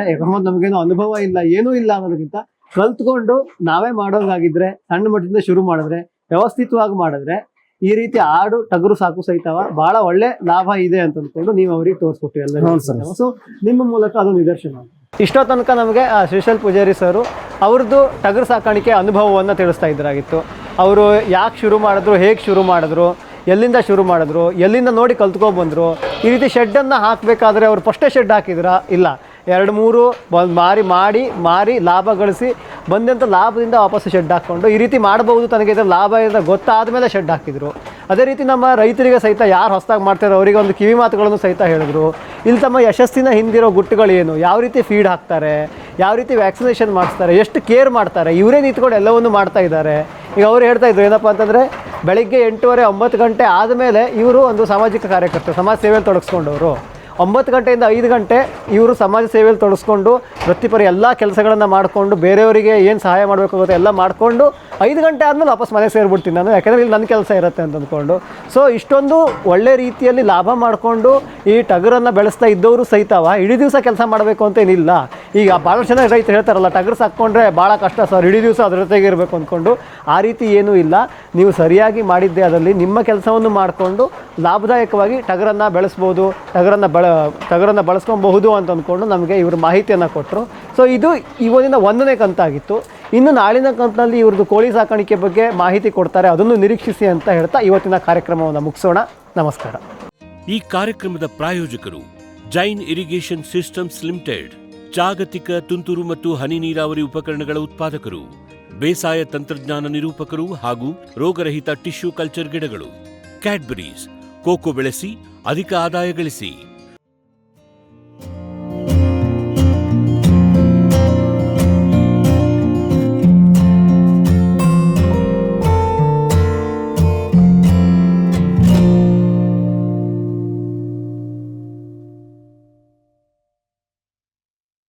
ನಮಗೇನು ಅನುಭವ ಇಲ್ಲ ಏನೂ ಇಲ್ಲ ಅನ್ನೋದಕ್ಕಿಂತ ಕಲ್ತ್ಕೊಂಡು ನಾವೇ ಮಾಡೋಂಗಾಗಿದ್ರೆ, ಸಣ್ಣ ಮಟ್ಟದಿಂದ ಶುರು ಮಾಡಿದ್ರೆ, ವ್ಯವಸ್ಥಿತವಾಗಿ ಮಾಡಿದ್ರೆ ಈ ರೀತಿ ಆಡು ಟಗರು ಸಾಕು ಸಹಿತವ ಬಹಳ ಒಳ್ಳೆ ಲಾಭ ಇದೆ ಅಂತ ಅಂದ್ಕೊಂಡು ನೀವು ಅವ್ರಿಗೆ ತೋರಿಸ್ಕೊಟ್ಟು ಹೌದು ಸರ್. ಎಲ್ಲ. ಸೊ ನಿಮ್ಮ ಮೂಲಕ ಅದು ನಿದರ್ಶನ. ಇಷ್ಟೋ ತನಕ ನಮಗೆ ಶ್ರೀಶೈಲ್ ಪೂಜಾರಿ ಸರು ಅವ್ರದ್ದು ಟಗರು ಸಾಕಾಣಿಕೆ ಅನುಭವವನ್ನು ತಿಳಿಸ್ತಾ ಇದ್ರಾಗಿತ್ತು. ಅವರು ಯಾಕೆ ಶುರು ಮಾಡಿದ್ರು, ಹೇಗೆ ಶುರು ಮಾಡಿದ್ರು, ಎಲ್ಲಿಂದ ಶುರು ಮಾಡಿದ್ರು, ಎಲ್ಲಿಂದ ನೋಡಿ ಕಲ್ತ್ಕೊಬಂದರು. ಈ ರೀತಿ ಶೆಡ್ಡನ್ನು ಹಾಕಬೇಕಾದ್ರೆ ಅವರು ಫಸ್ಟೇ ಶೆಡ್ ಹಾಕಿದ್ರಾ? ಇಲ್ಲ, 2-3 ಮಾರಿ ಲಾಭ ಗಳಿಸಿ ಬಂದಂಥ ಲಾಭದಿಂದ ವಾಪಸ್ಸು ಶೆಡ್ ಹಾಕ್ಕೊಂಡು ಈ ರೀತಿ ಮಾಡ್ಬೋದು, ತನಗೆ ಇದರ ಲಾಭ ಇದೆ ಗೊತ್ತಾದ ಮೇಲೆ ಶೆಡ್ ಹಾಕಿದರು. ಅದೇ ರೀತಿ ನಮ್ಮ ರೈತರಿಗೆ ಸಹಿತ ಯಾರು ಹೊಸದಾಗಿ ಮಾಡ್ತಾರೋ ಅವರಿಗೆ ಒಂದು ಕಿವಿ ಮಾತುಗಳನ್ನು ಸಹಿತ ಹೇಳಿದ್ರು. ಇಲ್ಲಿ ತಮ್ಮ ಯಶಸ್ಸಿನ ಹಿಂದಿರೋ ಗುಟ್ಟುಗಳೇನು, ಯಾವ ರೀತಿ ಫೀಡ್ ಹಾಕ್ತಾರೆ, ಯಾವ ರೀತಿ ವ್ಯಾಕ್ಸಿನೇಷನ್ ಮಾಡಿಸ್ತಾರೆ, ಎಷ್ಟು ಕೇರ್ ಮಾಡ್ತಾರೆ, ಇವರೇ ನಿಂತ್ಕೊಂಡು ಎಲ್ಲವನ್ನು ಮಾಡ್ತಾ ಇದ್ದಾರೆ. ಈಗ ಅವ್ರು ಹೇಳ್ತಾ ಇದ್ರು ಏನಪ್ಪ ಅಂತಂದರೆ, ಬೆಳಗ್ಗೆ 8:30-9 ಗಂಟೆ ಆದಮೇಲೆ ಇವರು ಒಂದು ಸಾಮಾಜಿಕ ಕಾರ್ಯಕರ್ತರು, ಸಮಾಜ ಸೇವೆಯಲ್ಲಿ ತೊಡಗಿಸ್ಕೊಂಡವರು. 9 ಗಂಟೆಯಿಂದ 5 ಗಂಟೆ ಇವರು ಸಮಾಜ ಸೇವೆಯಲ್ಲಿ ತೊಡಗಿಸ್ಕೊಂಡು ವೃತ್ತಿಪರ ಎಲ್ಲ ಕೆಲಸಗಳನ್ನು ಮಾಡಿಕೊಂಡು ಬೇರೆಯವರಿಗೆ ಏನು ಸಹಾಯ ಮಾಡಬೇಕಾಗುತ್ತೆ ಎಲ್ಲ ಮಾಡಿಕೊಂಡು 5 ಗಂಟೆ ಆದಮೇಲೆ ವಾಪಸ್ ಮನೆಗೆ ಸೇರಿಬಿಡ್ತೀನಿ ನಾನು, ಯಾಕೆಂದರೆ ಇಲ್ಲಿ ನನ್ನ ಕೆಲಸ ಇರುತ್ತೆ ಅಂತ ಅಂದ್ಕೊಂಡು. ಸೊ ಇಷ್ಟೊಂದು ಒಳ್ಳೆ ರೀತಿಯಲ್ಲಿ ಲಾಭ ಮಾಡಿಕೊಂಡು ಈ ಟಗರನ್ನು ಬೆಳೆಸ್ತಾ ಇದ್ದವರು ಸಹಿತವ ಇಡೀ ದಿವಸ ಕೆಲಸ ಮಾಡಬೇಕು ಅಂತ ಏನಿಲ್ಲ. ಈಗ ಭಾಳ ಜನ ರೈತರು ಹೇಳ್ತಾರಲ್ಲ, ಟಗರು ಸಾಕ್ಕೊಂಡ್ರೆ ಭಾಳ ಕಷ್ಟ ಸರ್, ಇಡೀ ದಿವಸ ಅದ್ರ ಜೊತೆಗೆ ಇರಬೇಕು ಅಂದ್ಕೊಂಡು. ಆ ರೀತಿ ಏನೂ ಇಲ್ಲ. ನೀವು ಸರಿಯಾಗಿ ಮಾಡಿದ್ದೆ ಅದರಲ್ಲಿ ನಿಮ್ಮ ಕೆಲಸವನ್ನು ಮಾಡಿಕೊಂಡು ಲಾಭದಾಯಕವಾಗಿ ಟಗರನ್ನು ಬೆಳೆಸ್ಬೋದು, ಟಗರನ್ನು ಬಳಸ್ಕೊಬಹುದು ಅಂತ ಅಂದ್ಕೊಂಡು ನಮಗೆ ಇವರು ಮಾಹಿತಿಯನ್ನು ಕೊಟ್ಟರು. ಸೊ ಇದು ಇವತ್ತಿನ 1ನೇ ಕಂತಾಗಿತ್ತು. ಇನ್ನು ನಾಳಿನ ಕಂತಿನಲ್ಲಿ ಇವ್ರದ್ದು ಕೋಳಿ ಸಾಕಾಣಿಕೆ ಬಗ್ಗೆ ಮಾಹಿತಿ ಕೊಡ್ತಾರೆ, ಅದನ್ನು ನಿರೀಕ್ಷಿಸಿ ಅಂತ ಹೇಳ್ತಾ ಇವತ್ತಿನ ಕಾರ್ಯಕ್ರಮವನ್ನು ಮುಗಿಸೋಣ. ನಮಸ್ಕಾರ. ಈ ಕಾರ್ಯಕ್ರಮದ ಪ್ರಾಯೋಜಕರು ಜೈನ್ ಇರಿಗೇಷನ್ ಸಿಸ್ಟಮ್ಸ್ ಲಿಮಿಟೆಡ್, ಜಾಗತಿಕ ತುಂತುರು ಮತ್ತು ಹನಿ ನೀರಾವರಿ ಉಪಕರಣಗಳ ಉತ್ಪಾದಕರು, ಬೇಸಾಯ ತಂತ್ರಜ್ಞಾನ ನಿರೂಪಕರು ಹಾಗೂ ರೋಗರಹಿತ ಟಿಶ್ಯೂ ಕಲ್ಚರ್ ಗಿಡಗಳು. ಕ್ಯಾಡ್ಬರೀಸ್, ಕೋಕೋ ಬೆಳೆಸಿ ಅಧಿಕ ಆದಾಯ ಗಳಿಸಿ.